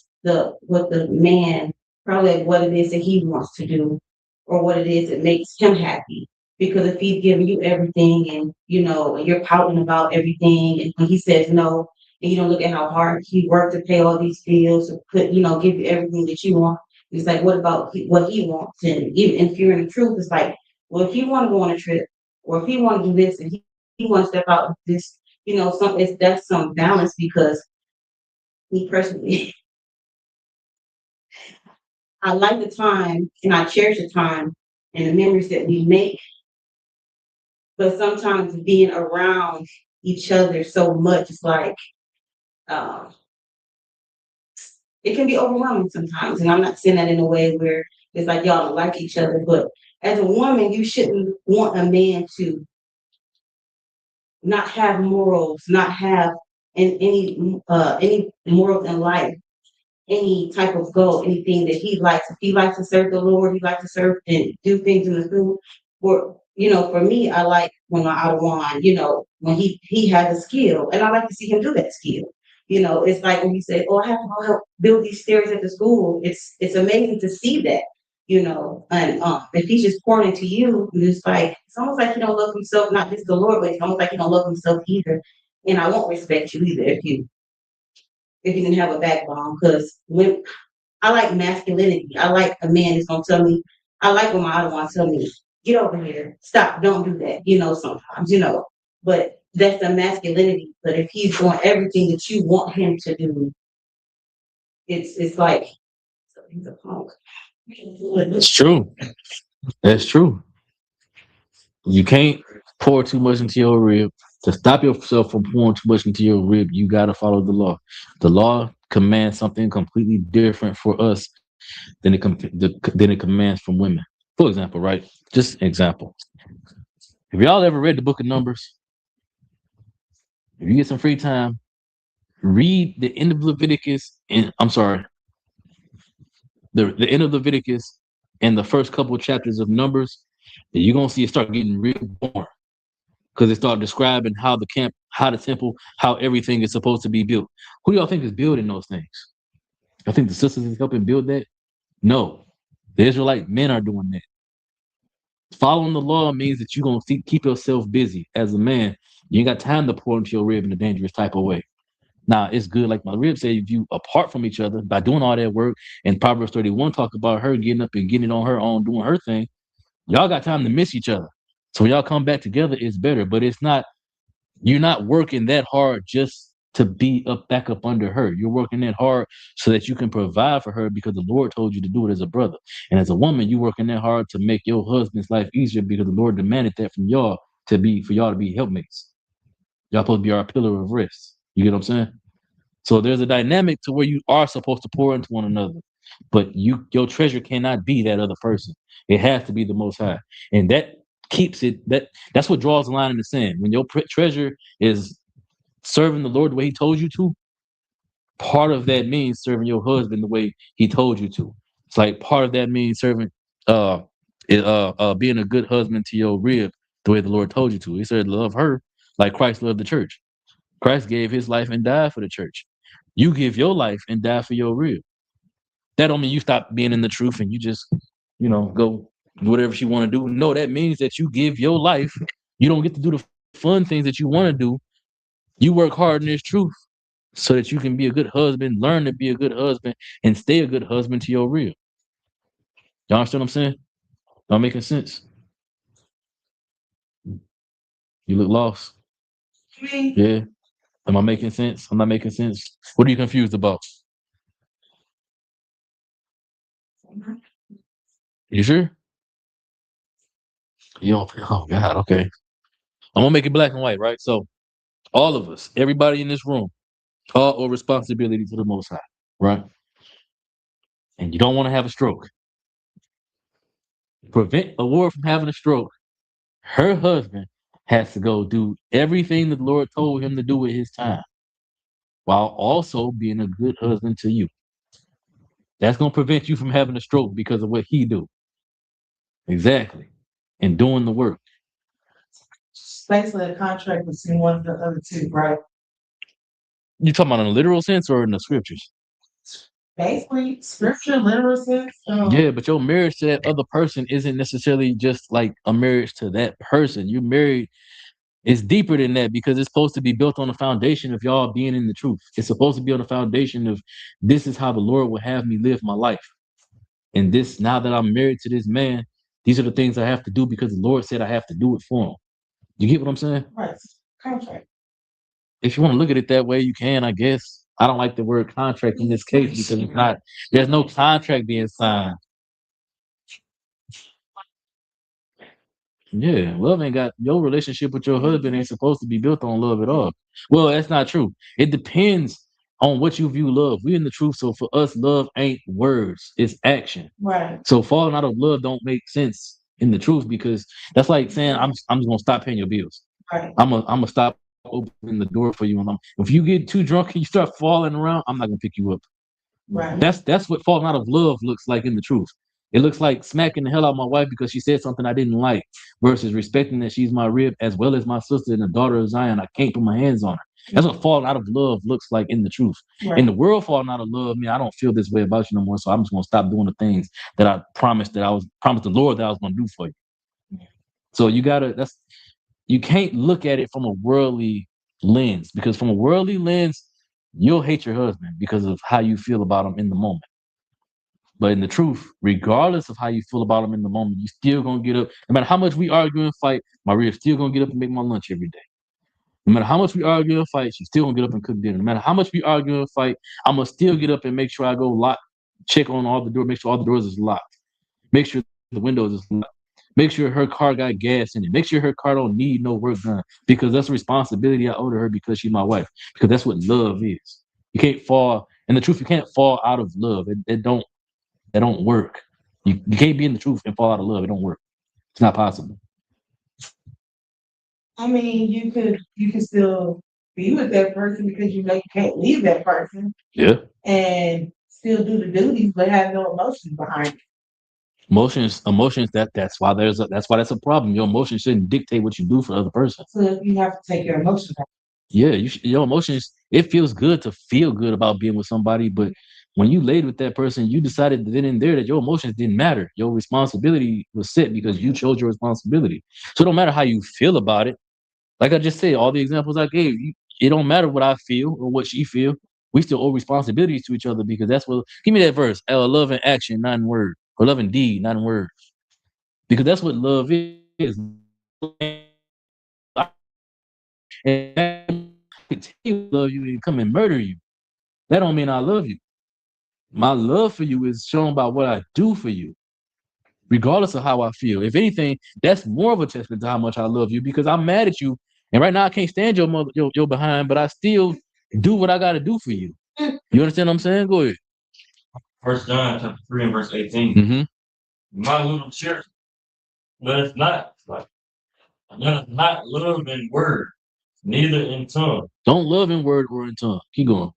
what the man, probably like what it is that he wants to do or what it is that makes him happy. Because if he's giving you everything and you're pouting about everything, and when he says no, and you don't look at how hard he worked to pay all these bills or give you everything that you want, it's like, what about what he wants? And even if you're in the truth, it's like, well, if he want to go on a trip or if he want to do this and he want to step out of this, that's some balance. Because me personally, I like the time and I cherish the time and the memories that we make. But sometimes being around each other so much, it's like, it can be overwhelming sometimes. And I'm not saying that in a way where it's like y'all don't like each other, but as a woman, you shouldn't want a man to not have morals, not have any morals in life, any type of goal, anything that he likes. If he likes to serve the Lord, he likes to serve and do things in the school. For me, I like when I want, when he has a skill, and I like to see him do that skill. It's like when he said, "Oh, I have to go help build these stairs at the school." It's amazing to see that, and if he's just pouring into you, it's almost like he don't love himself, not just the Lord, but it's almost like he don't love himself either. And I won't respect you either if you didn't have a backbone. Because when I like masculinity, I like a man that's gonna tell me. I like when my other one tell me, "Get over here, stop, don't do that." Sometimes, but that's the masculinity. But if he's doing everything that you want him to do, it's like he's a punk. It's true. That's true. You can't pour too much into your rib. To stop yourself from pouring too much into your rib, you got to follow the law. The law commands something completely different for us than it commands from women. For example, right? Just an example. Have y'all ever read the book of Numbers? If you get some free time, read the end of Leviticus the end of Leviticus and the first couple of chapters of Numbers, and you're gonna see it start getting real boring. Because they start describing how the camp, how the temple, how everything is supposed to be built. Who y'all think is building those things? I think the sisters is helping build that? No. The Israelite men are doing that. Following the law means that you're going to keep yourself busy. As a man, you ain't got time to pour into your rib in a dangerous type of way. Now, it's good, like my rib said, if you apart from each other by doing all that work, and Proverbs 31 talk about her getting up and getting it on her own, doing her thing, y'all got time to miss each other. So when y'all come back together, it's better. But it's not, you're not working that hard just to be back up under her. You're working that hard so that you can provide for her because the Lord told you to do it as a brother. And as a woman, you're working that hard to make your husband's life easier because the Lord demanded that from y'all for y'all to be helpmates. Y'all supposed to be our pillar of rest. You get what I'm saying? So there's a dynamic to where you are supposed to pour into one another, but your treasure cannot be that other person. It has to be the Most High. And that keeps it, that's what draws the line in the sand. When your treasure is serving the Lord the way he told you to, part of that means serving your husband the way he told you to. It's like part of that means serving being a good husband to your rib the way the Lord told you to. He said love her like Christ loved the church. Christ gave his life and died for the church. You give your life and die for your rib. That don't mean you stop being in the truth and you just, go do whatever she want to do. No, that means that you give your life. You don't get to do the fun things that you want to do. You work hard in this truth so that you can be a good husband, learn to be a good husband, and stay a good husband to your real. Y'all understand what I'm saying? Y'all making sense? You look lost. Me? Yeah. Am I making sense? I'm not making sense. What are you confused about? You sure? You don't, oh God, okay. I'm gonna make it black and white, right? So all of us, everybody in this room, all owe responsibility to the Most High, right? And you don't want to have a stroke. Prevent a ward from having a stroke. Her husband has to go do everything that the Lord told him to do with his time, while also being a good husband to you. That's gonna prevent you from having a stroke because of what he do. Exactly. And doing the work. Basically a contract between one of the other two, right? You talking about in a literal sense or in the scriptures? Basically, scripture, literal sense. Yeah, but your marriage to that other person isn't necessarily just like a marriage to that person. You married, it's deeper than that because it's supposed to be built on the foundation of y'all being in the truth. It's supposed to be on the foundation of this is how the Lord will have me live my life. And this, now that I'm married to this man, these are the things I have to do because the Lord said I have to do it for him. You get what I'm saying? Right. Contract. If you want to look at it that way, you can, I guess. I don't like the word contract in this case because it's not, there's no contract being signed. Yeah, love ain't got, your relationship with your husband ain't supposed to be built on love at all. Well, that's not true. It depends on what you view love. We in the truth, so for us, love ain't words, it's action. Right. So falling out of love don't make sense in the truth because that's like saying I'm just gonna stop paying your bills. Right. I'm gonna stop opening the door for you, and if you get too drunk and you start falling around, I'm not gonna pick you up. Right. That's what falling out of love looks like in the truth. It looks like smacking the hell out of my wife because she said something I didn't like, versus respecting that she's my rib as well as my sister and the daughter of Zion. I can't put my hands on her. That's what falling out of love looks like in the truth. Right. In the world, falling out of love, I don't feel this way about you no more. So I'm just gonna stop doing the things that I promised the Lord that I was gonna do for you. So you can't look at it from a worldly lens, because from a worldly lens, you'll hate your husband because of how you feel about him in the moment. But in the truth, regardless of how you feel about him in the moment, you still gonna get up. No matter how much we argue and fight, Maria's still gonna get up and make my lunch every day. No matter how much we argue and fight, she's still gonna get up and cook dinner. No matter how much we argue and fight, I'm gonna still get up and make sure I go check on all the doors, make sure all the doors is locked, make sure the windows is locked, make sure her car got gas in it, make sure her car don't need no work done, because that's a responsibility I owe to her because she's my wife. Because that's what love is. You can't fall in the truth. You can't fall out of love. It don't work. You can't be in the truth and fall out of love. It don't work. It's not possible. I mean, you could still be with that person because you know you can't leave that person. Yeah. And still do the duties, but have no emotions behind it. Emotions. That's why that's a problem. Your emotions shouldn't dictate what you do for the other person. So you have to take your emotions out. Yeah, your emotions. It feels good to feel good about being with somebody, but when you laid with that person, you decided then and there that your emotions didn't matter. Your responsibility was set because you chose your responsibility. So it don't matter how you feel about it. Like I just said, all the examples I gave, it don't matter what I feel or what she feel. We still owe responsibilities to each other because that's what. Give me that verse. Love and action, not in word, or love and deed, not in word. Because that's what love is. And continue to love you and come and murder you. That don't mean I love you. My love for you is shown by what I do for you, regardless of how I feel. If anything, that's more of a testament to how much I love you because I'm mad at you. And right now I can't stand your behind, but I still do what I got to do for you. You understand what I'm saying? Go ahead. 1 John chapter 3 and verse 18. Mm-hmm. My little children, let us not love in word, neither in tongue. Don't love in word or in tongue. Keep going.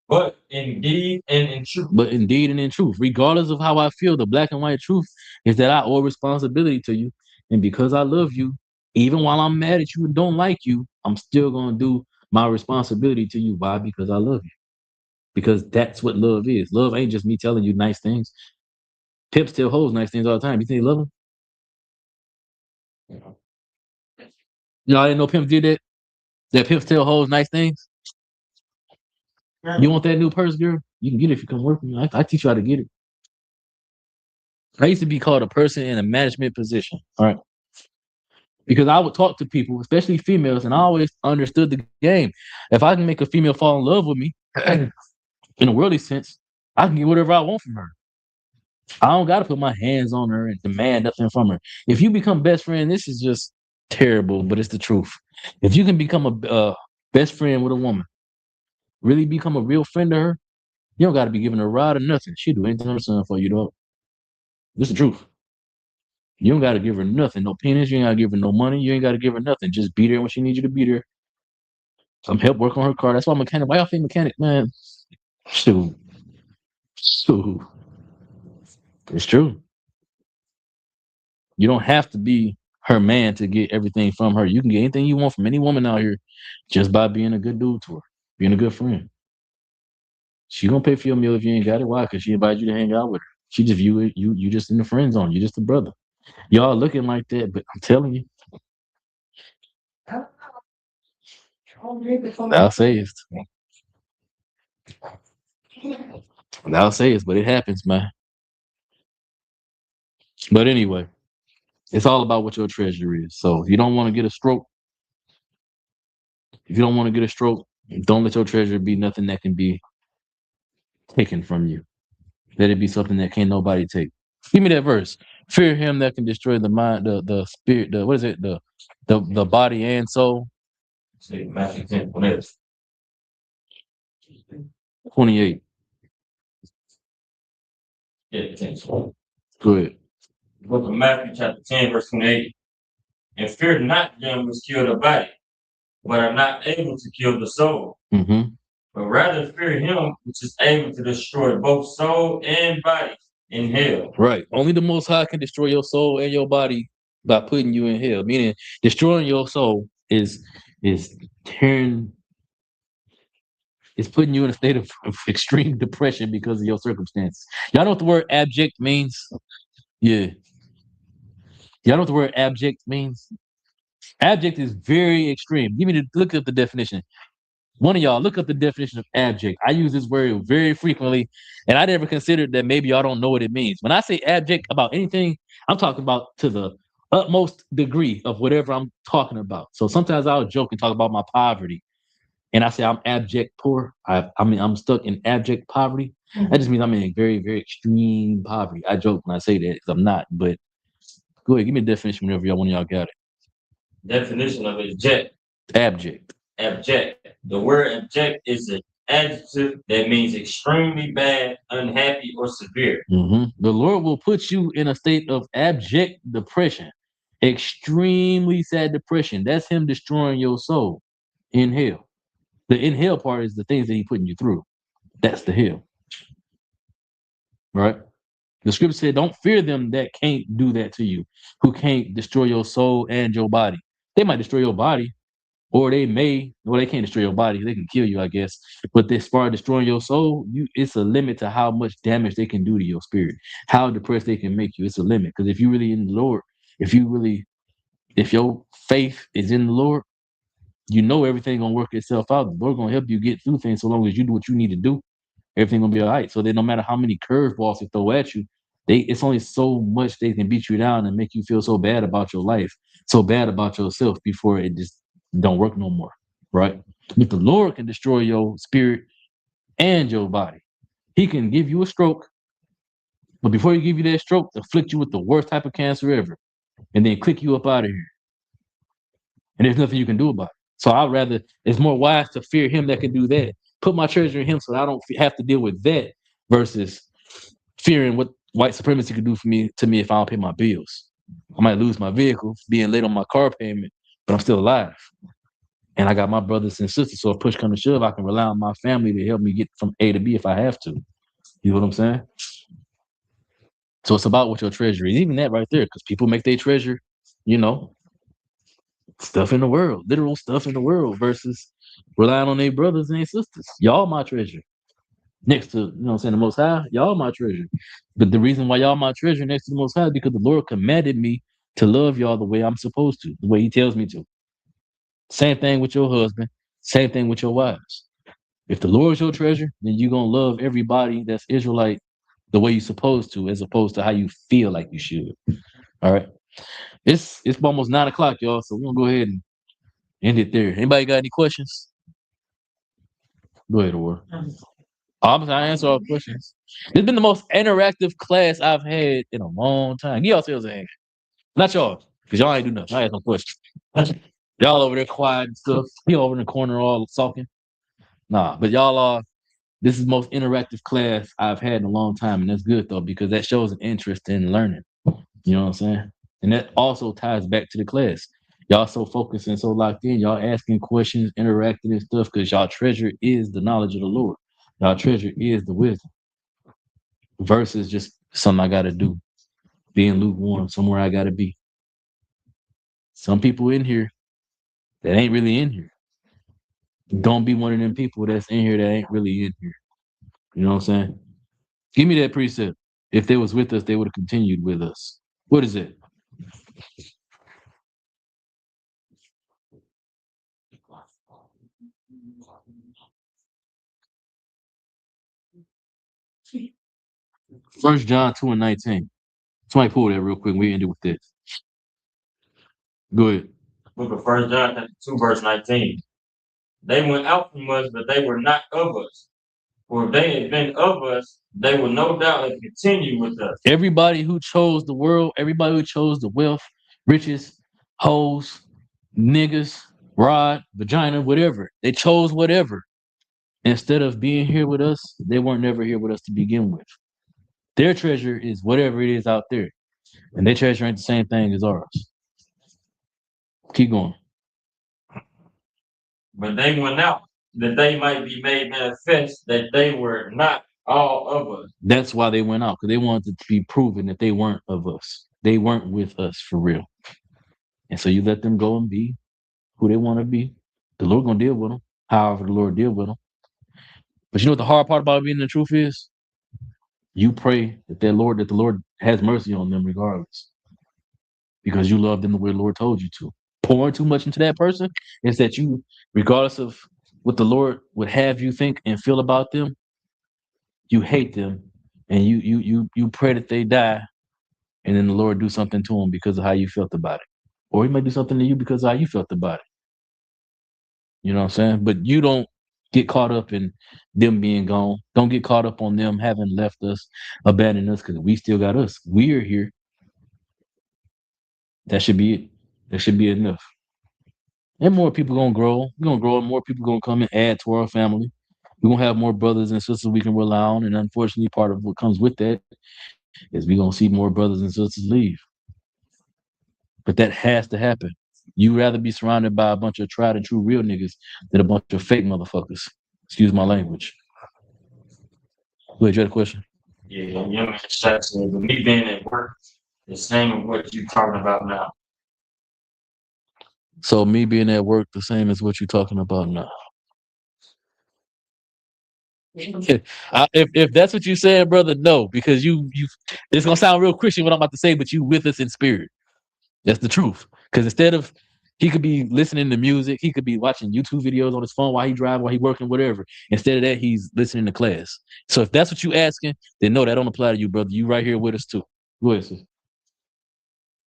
But in deed and in truth. But in deed and in truth. Regardless of how I feel, the black and white truth is that I owe responsibility to you. And because I love you, even while I'm mad at you and don't like you, I'm still going to do my responsibility to you. Why? Because I love you. Because that's what love is. Love ain't just me telling you nice things. Pimps tell hoes nice things all the time. You think they love them? Y'all didn't know pimps did that? That pimps tell hoes nice things? You want that new purse, girl? You can get it if you come work with me. I teach you how to get it. I used to be called a person in a management position, all right? Because I would talk to people, especially females, and I always understood the game. If I can make a female fall in love with me, in a worldly sense, I can get whatever I want from her. I don't got to put my hands on her and demand nothing from her. If you become best friend, this is just terrible, but it's the truth. If you can become a best friend with a woman, really become a real friend to her, you don't got to be giving her a ride or nothing. She'll do anything under the sun for you, dog. This is the truth. You don't got to give her nothing, no penis. You ain't got to give her no money. You ain't got to give her nothing. Just be there when she needs you to be there. Some help work on her car. That's why mechanic. Why y'all think mechanic, man? Shoot. It's true. You don't have to be her man to get everything from her. You can get anything you want from any woman out here just by being a good dude to her, being a good friend. She gonna pay for your meal if you ain't got it. Why? Because she invited you to hang out with her. She just view it, you just in the friend zone. You just a brother. Y'all looking like that, but I'm telling you, I'll say it. I'll say it, but it happens, man. But anyway, it's all about what your treasure is. So if you don't want to get a stroke, don't let your treasure be nothing that can be taken from you. Let it be something that can't nobody take. Give me that verse. Fear him that can destroy the mind, the spirit, what is it? The body and soul. Say Matthew 10, 28. Yeah, 10. So, Good. book of Matthew chapter 10, verse 28. And fear not them which kill the body, but are not able to kill the soul. Mm-hmm. But rather fear him which is able to destroy both soul and body in hell. Right. Only the Most High can destroy your soul and your body by putting you in hell. Meaning, destroying your soul is putting you in a state of extreme depression because of your circumstances. Y'all know what the word abject means? Yeah. Y'all know what the word abject means? Abject is very extreme. Look up the definition. One of y'all look up the definition of abject. I use this word very frequently, and I never considered that maybe y'all don't know what it means. When I say abject about anything, I'm talking about to the utmost degree of whatever I'm talking about. So sometimes I'll joke and talk about my poverty, and I say I'm abject poor. I'm stuck in abject poverty. That just means I'm in very, very extreme poverty. I joke when I say that because I'm not. But go ahead, give me a definition whenever one of y'all got it. Definition of abject. Abject. Abject. The word abject is an adjective that means extremely bad, unhappy, or severe. Mm-hmm. The Lord will put you in a state of abject depression, extremely sad depression. That's him destroying your soul in hell. The in hell part is the things that he's putting you through. That's the hell. Right? The scripture said, don't fear them that can't do that to you, who can't destroy your soul and your body. They might destroy your body, or they can't destroy your body. They can kill you, I guess. But as far as destroying your soul, it's a limit to how much damage they can do to your spirit, how depressed they can make you. It's a limit. Because if you really in the Lord, if your faith is in the Lord, you know everything gonna work itself out. The Lord gonna help you get through things so long as you do what you need to do. Everything gonna be all right. So then no matter how many curveballs they throw at you, it's only so much they can beat you down and make you feel so bad about your life, so bad about yourself before it just don't work no more, right? If the Lord can destroy your spirit and your body, he can give you a stroke, but before he give you that stroke, afflict you with the worst type of cancer ever, and then click you up out of here. And there's nothing you can do about it. So it's more wise to fear him that can do that. Put my treasure in him so I don't have to deal with that versus fearing what white supremacy could do to me if I don't pay my bills. I might lose my vehicle, being late on my car payment, but I'm still alive. And I got my brothers and sisters, so if push comes to shove, I can rely on my family to help me get from A to B if I have to. You know what I'm saying? So it's about what your treasure is. Even that right there, because people make their treasure, stuff in the world, literal stuff in the world versus relying on their brothers and their sisters. Y'all my treasure. Next to, the Most High, y'all my treasure. But the reason why y'all my treasure next to the Most High is because the Lord commanded me to love y'all the way I'm supposed to, the way he tells me to. Same thing with your husband. Same thing with your wives. If the Lord is your treasure, then you're gonna love everybody that's Israelite the way you're supposed to, as opposed to how you feel like you should. All right. It's almost 9 o'clock, y'all. So we're gonna go ahead and end it there. Anybody got any questions? Go ahead, Aurora. I answer all questions. It's been the most interactive class I've had in a long time. Give yourselves a hand. Not y'all, because y'all ain't do nothing. I had no questions. Y'all over there quiet and stuff. He over in the corner all sulking. Nah, but y'all are. This is the most interactive class I've had in a long time, and that's good though because that shows an interest in learning. You know what I'm saying? And that also ties back to the class. Y'all so focused and so locked in. Y'all asking questions, interacting and stuff because y'all treasure is the knowledge of the Lord. Y'all treasure is the wisdom versus just something I got to do, being lukewarm, somewhere I got to be. Some people in here that ain't really in here. Don't be one of them people that's in here that ain't really in here. You know what I'm saying? Give me that precept. If they was with us, they would have continued with us. What is it? First John 2:19. Somebody pull that real quick. We end it with this. Go ahead. Book of 1 John 2, verse 19. They went out from us, but they were not of us. For if they had been of us, they would no doubt have continued with us. Everybody who chose the world, everybody who chose the wealth, riches, hoes, niggas, rod, vagina, whatever. They chose whatever. Instead of being here with us, they weren't never here with us to begin with. Their treasure is whatever it is out there. And their treasure ain't the same thing as ours. Keep going. But they went out, that they might be made manifest that they were not all of us. That's why they went out, because they wanted to be proven that they weren't of us. They weren't with us for real. And so you let them go and be who they want to be. The Lord gonna deal with them, however the Lord deal with them. But you know what the hard part about being in the truth is? You pray that the Lord has mercy on them regardless. Because you love them the way the Lord told you to. Pouring too much into that person is that you, regardless of what the Lord would have you think and feel about them, you hate them and you pray that they die, and then the Lord do something to them because of how you felt about it. Or he might do something to you because of how you felt about it. You know what I'm saying? But you don't get caught up in them being gone. Don't get caught up on them having left us, abandoning us, because we still got us. We're here. That should be it. That should be enough. And more people gonna grow. We're gonna grow, and more people gonna come and add to our family. We're gonna have more brothers and sisters we can rely on. And unfortunately, part of what comes with that is we're gonna see more brothers and sisters leave. But that has to happen. You rather be surrounded by a bunch of tried and true real niggas than a bunch of fake motherfuckers. Excuse my language. Go ahead, you had a question? Yeah, young instruction. But me being at work, the same as what you're talking about now. So me being at work, the same as what you're talking about now. If that's what you said, brother, no, because you it's gonna sound real Christian what I'm about to say, but you with us in spirit. That's the truth. Because instead of he could be listening to music, he could be watching YouTube videos on his phone while he driving, while he working, whatever. Instead of that, he's listening to class. So if that's what you asking, then no, that don't apply to you, brother. You right here with us too. Go ahead, sis.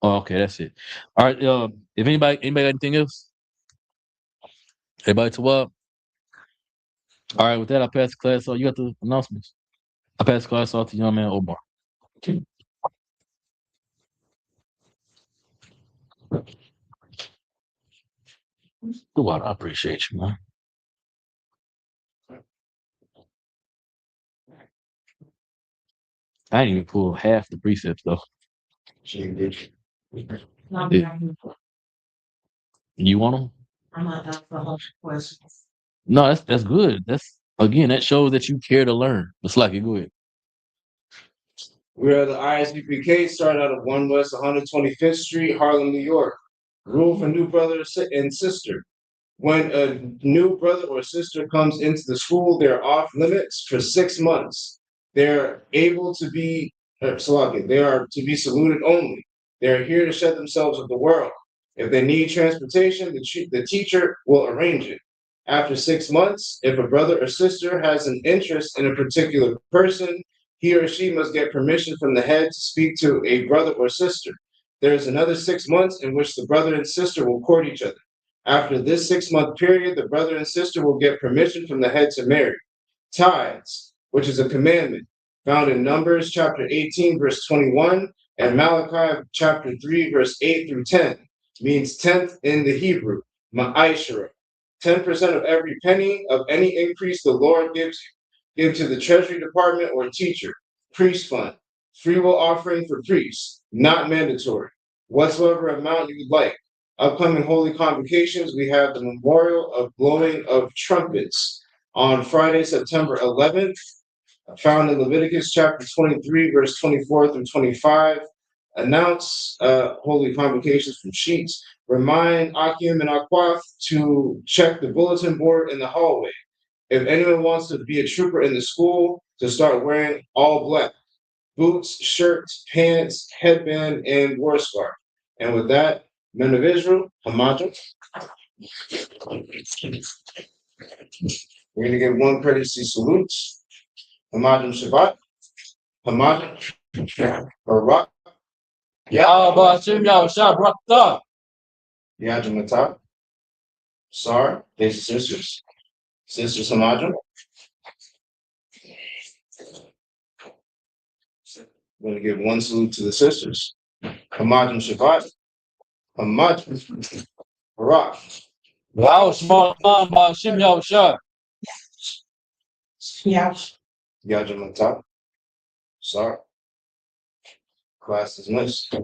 Oh, okay, that's it. All right. If anybody got anything else? Everybody to what? All right, with that, I pass the class. So you got the announcements. I pass the class off to young man Omar. Okay. The water, I appreciate you, man. I didn't even pull half the precepts though. Yeah. You want them? I'm not asking a whole questions. No, that's good. That's again, that shows that you care to learn. It's like it. Go ahead. We are the ISBPK, started out of 1 West 125th Street, Harlem, New York. Rule for new brother and sister. When a new brother or sister comes into the school, they're off limits for 6 months. They're able to be, they are to be saluted only. They're here to shed themselves of the world. If they need transportation, the teacher will arrange it. After 6 months, if a brother or sister has an interest in a particular person, he or she must get permission from the head to speak to a brother or sister. There is another 6 months in which the brother and sister will court each other. After this 6-month period, the brother and sister will get permission from the head to marry. Tithes, which is a commandment, found in Numbers chapter 18, verse 21, and Malachi chapter 3, verse 8 through 10, means tenth in the Hebrew, ma'ashara. 10% of every penny of any increase the Lord gives you. Give to the Treasury Department or teacher, priest fund, free will offering for priests, not mandatory. Whatsoever amount you would like. Upcoming holy convocations, we have the memorial of blowing of trumpets on Friday, September 11th, found in Leviticus chapter 23, verse 24 through 25. Announce holy convocations from sheets. Remind Akim and Aquath to check the bulletin board in the hallway. If anyone wants to be a trooper in the school, to start wearing all black. Boots, shirts, pants, headband, and war scarf. And with that, men of Israel, Hamadra. We're going to give one courtesy salute. Hamadra Shabbat. Hamadra Barak. Yahweh Hashem Yahushua Barakatah. Yadra Matah. Sar, his sisters. Sisters Hamadra. I'm going to give one salute to the sisters. Hamadra Shabbat. Hamadra Barak. Yahweh Hashem Yahushua. Yeah. Yadra Matah. Sar. Class is missed.